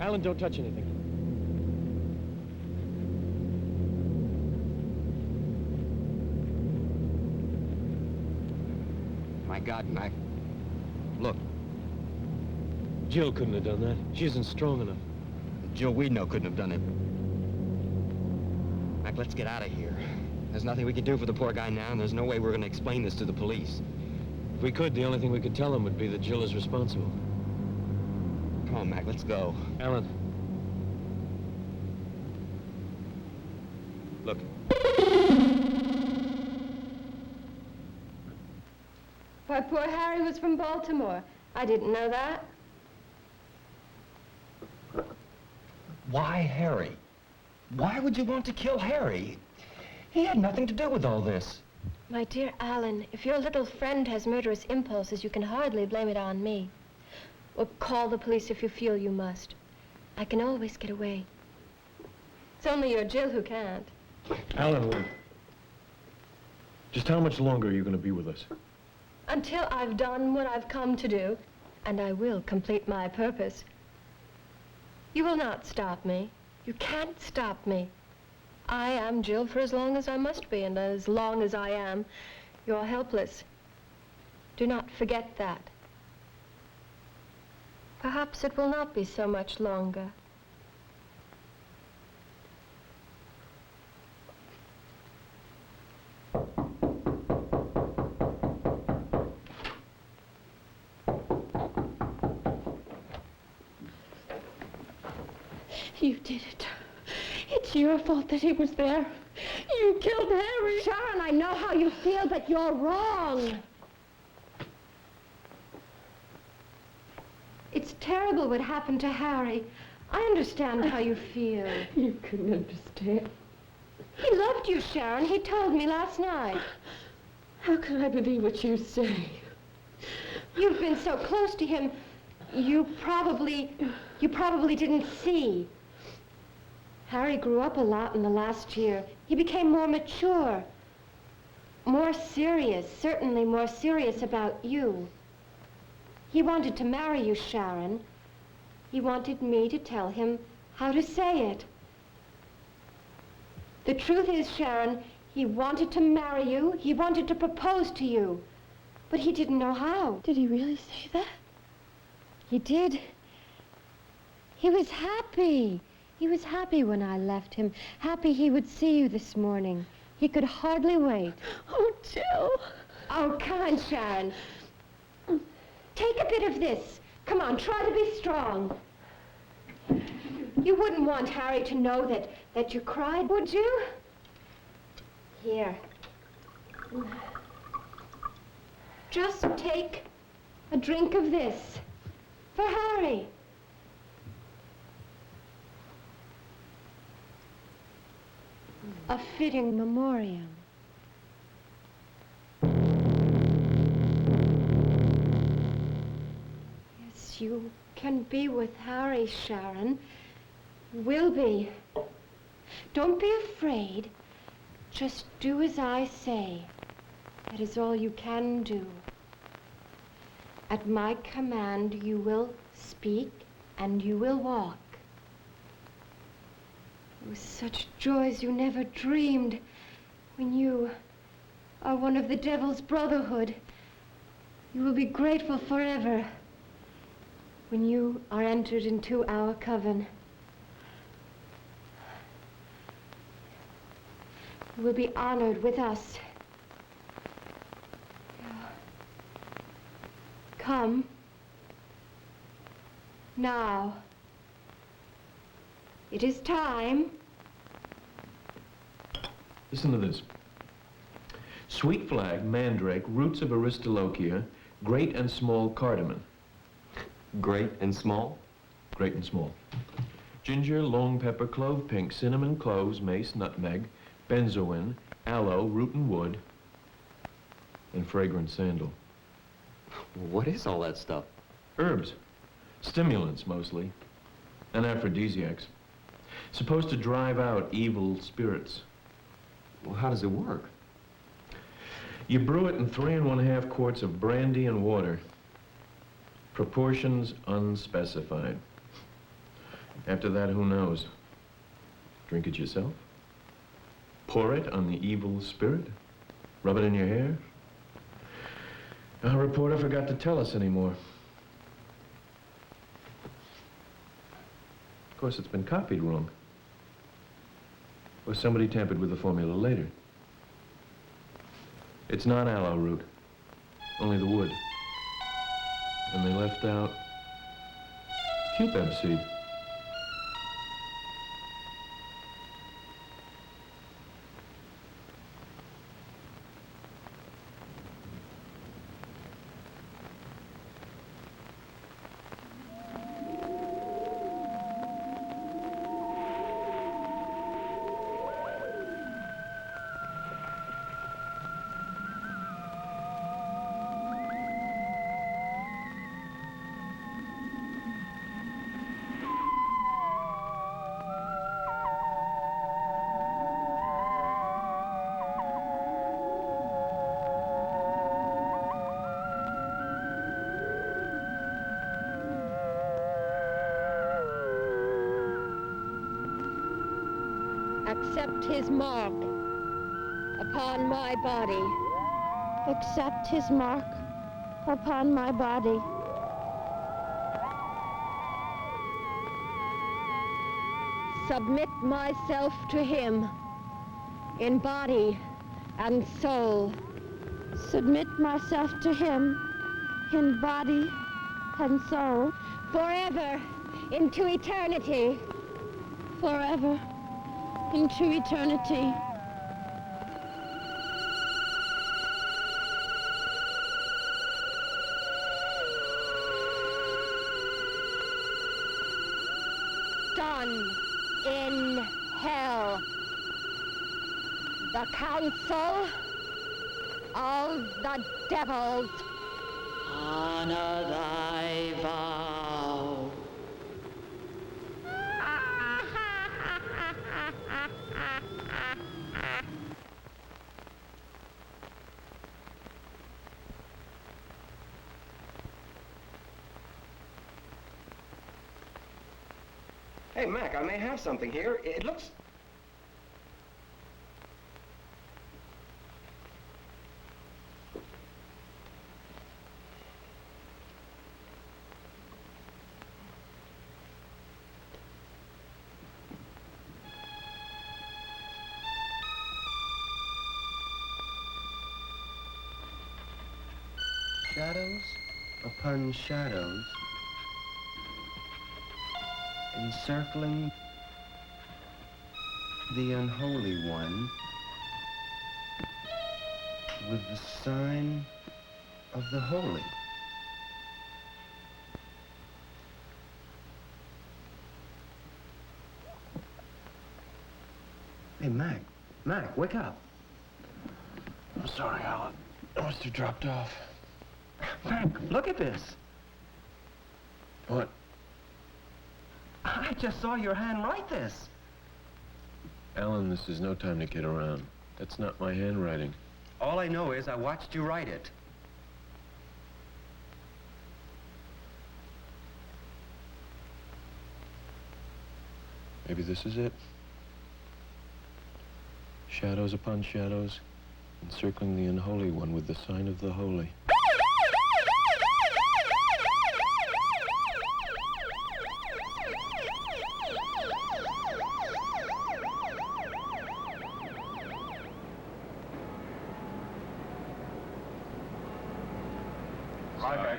Alan, don't touch anything. My God, Mac. Look. Jill couldn't have done that. She isn't strong enough. Jill Weedno couldn't have done it. Mac, let's get out of here. There's nothing we can do for the poor guy now, and there's no way we're going to explain this to the police. If we could, the only thing we could tell them would be that Jill is responsible. Come on, Mac, let's go. Alan. Look. Why, poor Harry was from Baltimore. I didn't know that. Why Harry? Why would you want to kill Harry? He had nothing to do with all this. My dear Alan, if your little friend has murderous impulses, you can hardly blame it on me. Or call the police if you feel you must. I can always get away. It's only your Jill who can't. Alan, wait. Just how much longer are you going to be with us? Until I've done what I've come to do, and I will complete my purpose. You will not stop me. You can't stop me. I am Jill for as long as I must be, and as long as I am, you're helpless. Do not forget that. Perhaps it will not be so much longer. You did it. It's your fault that he was there. You killed Harry. Sharon, I know how you feel, but you're wrong. It's terrible what happened to Harry. I understand how you feel. You couldn't understand. He loved you, Sharon. He told me last night. How can I believe what you say? You've been so close to him, you probably didn't see. Harry grew up a lot in the last year. He became more mature, more serious, certainly more serious about you. He wanted to marry you, Sharon. He wanted me to tell him how to say it. The truth is, Sharon, he wanted to marry you. He wanted to propose to you. But he didn't know how. Did he really say that? He did. He was happy. He was happy when I left him. Happy he would see you this morning. He could hardly wait. Oh, Jill. Oh, come on, Sharon. Take a bit of this. Come on, try to be strong. You wouldn't want Harry to know that you cried, would you? Here. Just take a drink of this for Harry. A fitting memoriam. Yes, you can be with Harry, Sharon. Will be. Don't be afraid. Just do as I say. That is all you can do. At my command, you will speak and you will walk. Oh, such joys you never dreamed when you are one of the devil's brotherhood. You will be grateful forever when you are entered into our coven. You will be honored with us. Come. Now. It is time. Listen to this. Sweet flag, mandrake, roots of aristolochia, great and small cardamom. Great and small? Great and small. Ginger, long pepper, clove pink, cinnamon, cloves, mace, nutmeg, benzoin, aloe, root and wood, and fragrant sandal. What is all that stuff? Herbs. Stimulants, mostly. And aphrodisiacs. Supposed to drive out evil spirits. Well, how does it work? You brew it in 3 1/2 quarts of brandy and water. Proportions unspecified. After that, who knows? Drink it yourself? Pour it on the evil spirit? Rub it in your hair? Our reporter forgot to tell us anymore. Of course, it's been copied wrong. Or somebody tampered with the formula later. It's not aloe root, only the wood. And they left out cubeb seed. Accept his mark upon my body. Accept his mark upon my body. Submit myself to him in body and soul. Submit myself to him in body and soul. Forever into eternity. Forever into eternity. one in hell. The Council of the Devils. Honor thy vow. Hey, Mac, I may have something here. It looks... Shadows upon shadows, encircling the unholy one with the sign of the holy. Hey, Mac, wake up. I'm sorry, Alan. I must have dropped off. Mac, look at this. What? I just saw your hand write this. Alan, this is no time to kid around. That's not my handwriting. All I know is I watched you write it. Maybe this is it. Shadows upon shadows, encircling the unholy one with the sign of the holy.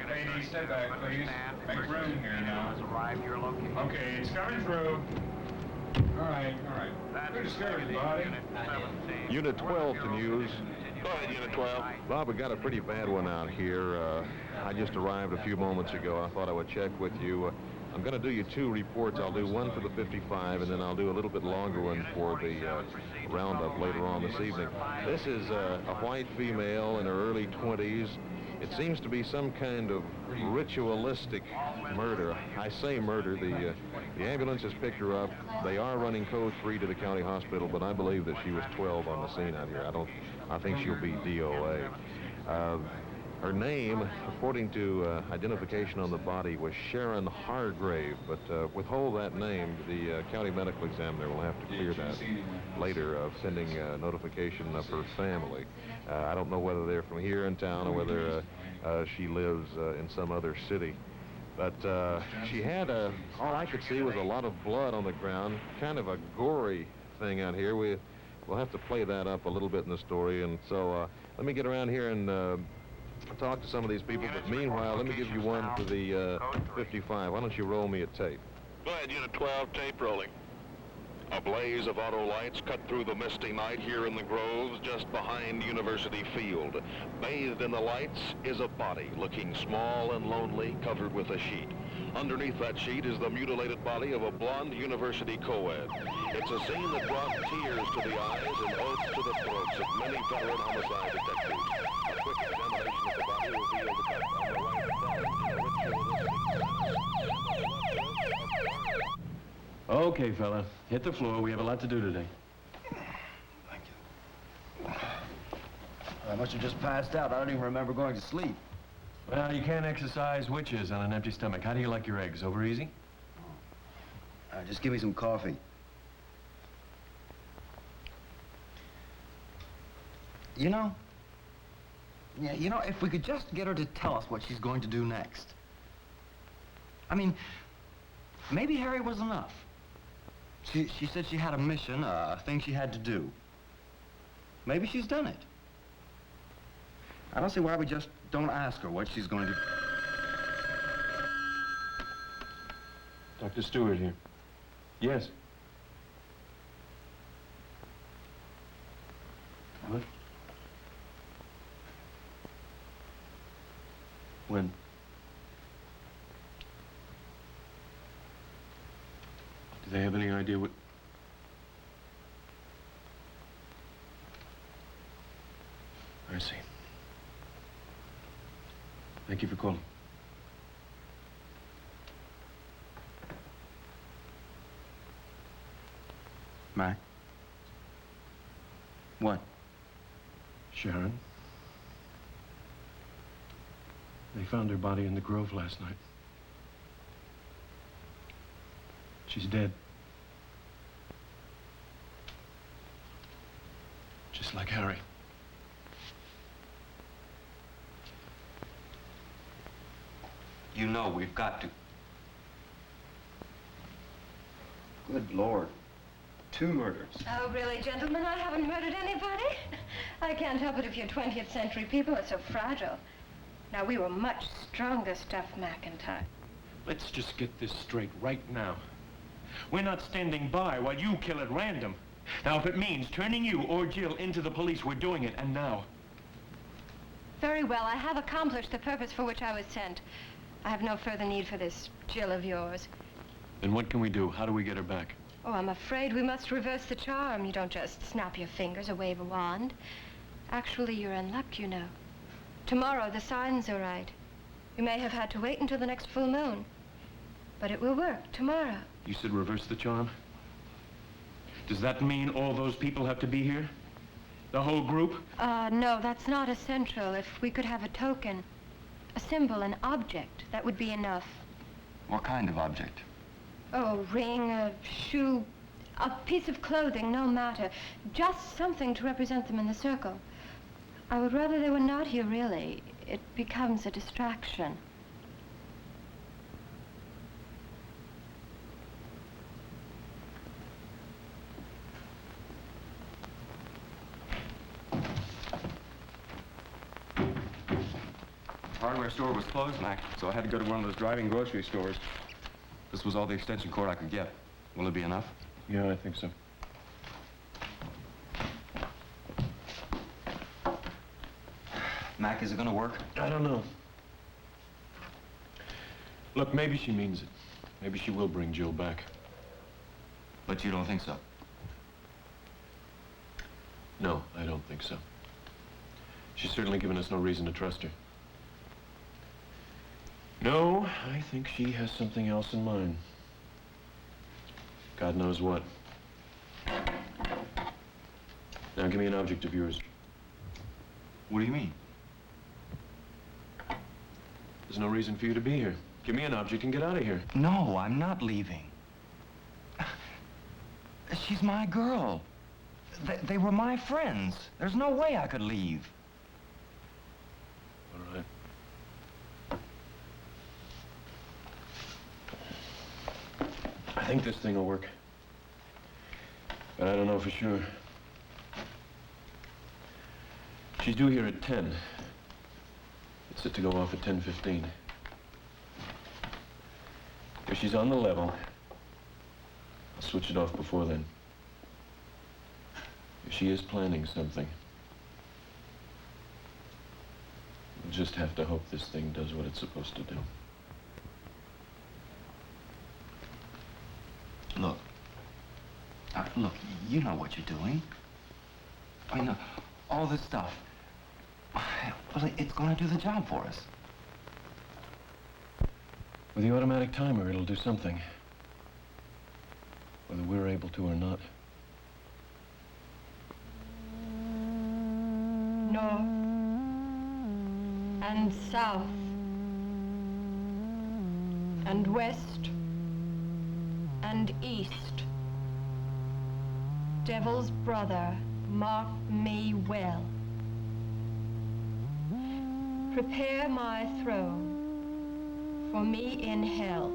Ladies, stay back, please. Make room here now. Okay, it's coming through. All right. Good discovery, buddy. Unit 12 to news. Go ahead, Unit 12. Bob, we got a pretty bad one out here. I just arrived a few moments ago. I thought I would check with you. I'm going to do you 2 reports. I'll do one for the 55, and then I'll do a little bit longer one for the roundup later on this evening. This is a white female in her early 20s. It seems to be some kind of ritualistic murder. I say murder. The ambulance has picked her up. They are running code 3 to the county hospital, but I believe that she was 12 on the scene out here. I think she'll be DOA. Her name, according to identification on the body, was Sharon Hargrave, but withhold that name. The county medical examiner will have to clear that later, pending notification of her family. I don't know whether they're from here in town or whether she lives in some other city. But she had all I could see was a lot of blood on the ground, kind of a gory thing out here. We'll have to play that up a little bit in the story, and so let me get around here and talk to some of these people, but meanwhile, let me give you one for the 55. Why don't you roll me a tape? Go ahead, Unit 12, tape rolling. A blaze of auto lights cut through the misty night here in the groves just behind University Field. Bathed in the lights is a body looking small and lonely, covered with a sheet. Underneath that sheet is the mutilated body of a blonde university co-ed. It's a scene that brought tears to the eyes and oaths to the throats of many veteran homicide detectives. A quick examination of the body revealed that on the right above, in a ritualistic... Okay, fella. Hit the floor. We have a lot to do today. Thank you. I must have just passed out. I don't even remember going to sleep. Well, you can't exercise witches on an empty stomach. How do you like your eggs? Over easy? Just give me some coffee. You know, if we could just get her to tell us what she's going to do next. I mean, maybe Harry was enough. She said she had a mission, a thing she had to do. Maybe she's done it. I don't see why we just don't ask her what she's going to do. Dr. Stewart here. Yes. What? When? Do they have any idea what... I see. Thank you for calling. Mac? What? Sharon? They found her body in the grove last night. She's dead. Just like Harry. You know we've got to. Good Lord. 2 murders. Oh, really, gentlemen? I haven't murdered anybody. I can't help it if you're 20th century people are so fragile. Now, we were much stronger stuff, McIntyre. Let's just get this straight right now. We're not standing by while you kill at random. Now, if it means turning you or Jill into the police, we're doing it, and now. Very well, I have accomplished the purpose for which I was sent. I have no further need for this Jill of yours. Then what can we do? How do we get her back? Oh, I'm afraid we must reverse the charm. You don't just snap your fingers or wave a wand. Actually, you're in luck, you know. Tomorrow, the signs are right. You may have had to wait until the next full moon. But it will work tomorrow. You said reverse the charm? Does that mean all those people have to be here? The whole group? No, that's not essential. If we could have a token, a symbol, an object, that would be enough. What kind of object? Oh, a ring, a shoe, a piece of clothing, no matter. Just something to represent them in the circle. I would rather they were not here, really. It becomes a distraction. The hardware store was closed, Mac, so I had to go to one of those driving grocery stores. This was all the extension cord I could get. Will it be enough? Yeah, I think so. Mac, is it gonna work? I don't know. Look, maybe she means it. Maybe she will bring Jill back. But you don't think so? No, I don't think so. She's certainly given us no reason to trust her. No, I think she has something else in mind. God knows what. Now, give me an object of yours. What do you mean? There's no reason for you to be here. Give me an object and get out of here. No, I'm not leaving. She's my girl. They were my friends. There's no way I could leave. All right. I think this thing will work. But I don't know for sure. She's due here at 10. It's set to go off at 10:15. If she's on the level, I'll switch it off before then. If she is planning something, we'll just have to hope this thing does what it's supposed to do. Look. Look, you know what you're doing. I mean, all this stuff. Well, it's going to do the job for us. With the automatic timer, it'll do something. Whether we're able to or not. North and south and west and east. Devil's brother, mark me well. Prepare my throne for me in hell.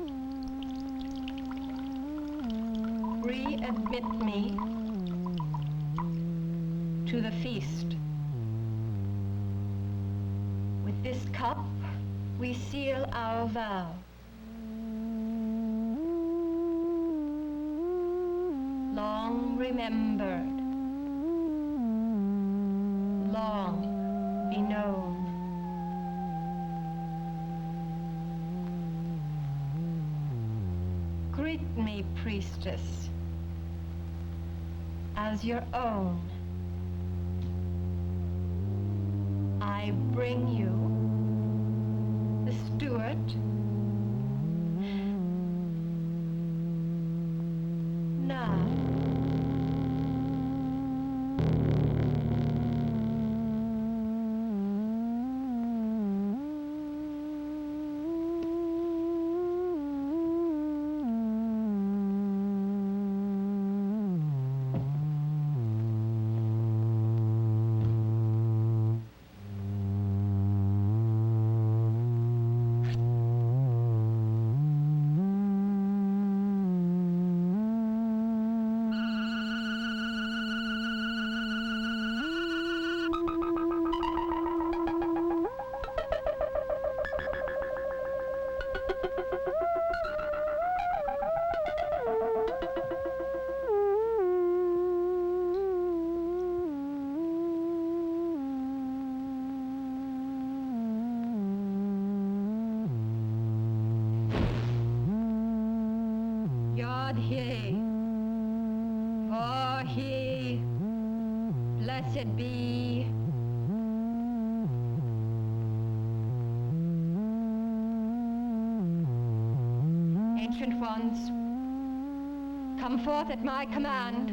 Readmit me to the feast. With this cup, we seal our vow. Long remembered, long be known. Greet me, priestess, as your own. I bring you the steward. Now. Blessed be. Ancient ones, come forth at my command.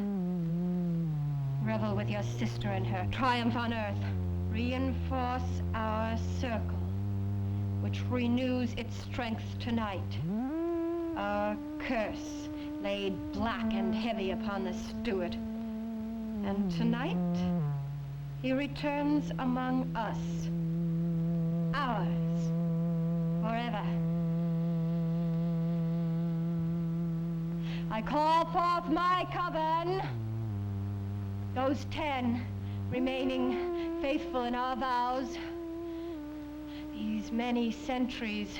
Revel with your sister in her triumph on earth. Reinforce our circle, which renews its strength tonight. Our curse laid black and heavy upon the steward. And tonight, he returns among us, ours, forever. I call forth my coven, those 10 remaining faithful in our vows, these many centuries.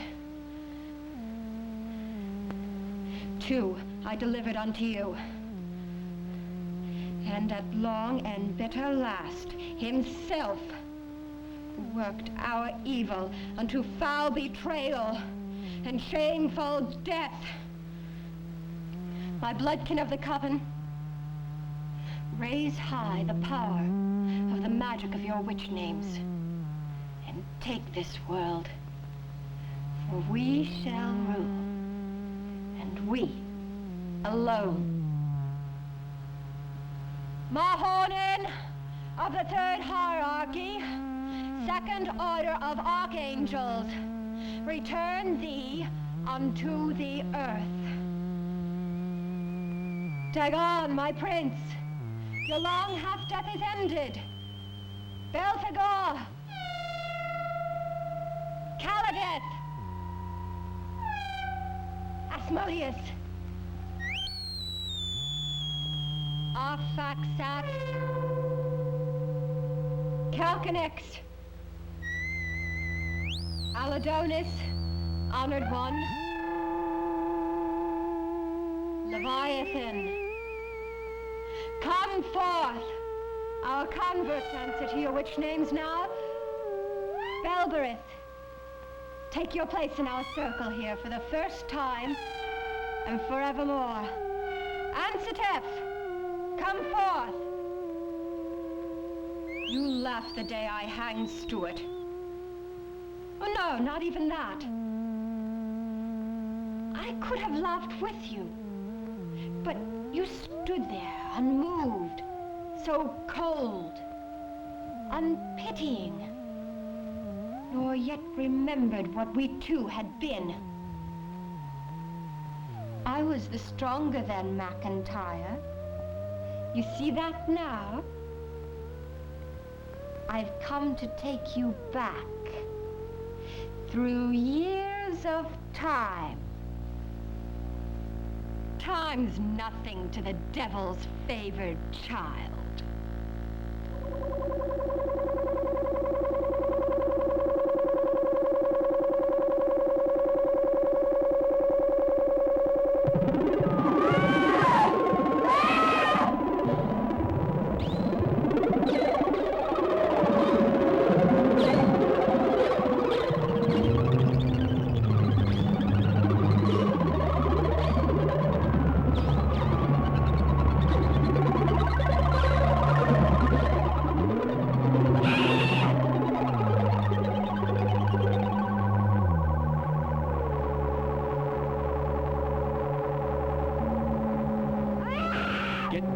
2 I delivered unto you. And at long and bitter last, himself, who worked our evil unto foul betrayal and shameful death. My bloodkin of the coven, raise high the power of the magic of your witch names, and take this world, for we shall rule, and we alone. Mahonin of the 3rd hierarchy, 2nd order of archangels, return thee unto the earth. Dagon, my prince, your long half-death is ended. Belphegor, Caladeth, Asmodeus, Arphaxad, Calcanex, Aladonis, honored one, Leviathan, come forth. Our converts answer to your witch names now. Belberith, take your place in our circle here for the first time and forevermore. Ansatef, come forth. You laughed the day I hanged Stuart. Oh no, not even that. I could have laughed with you, but you stood there unmoved, so cold, unpitying, nor yet remembered what we two had been. I was the stronger than McIntyre. You see that now? I've come to take you back through years of time. Time's nothing to the devil's favored child.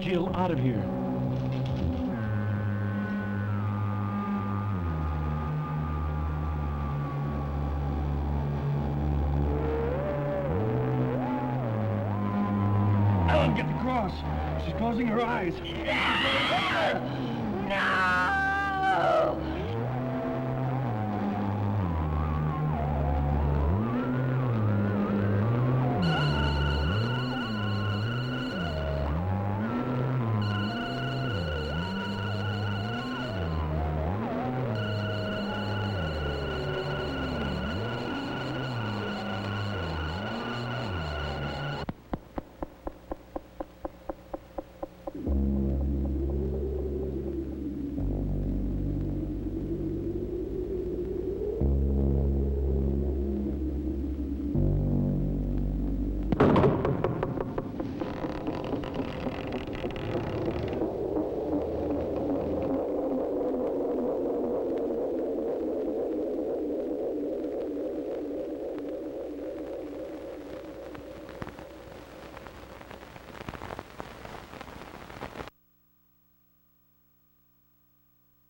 Jill, out of here. Ellen, get the cross. She's closing her eyes. No!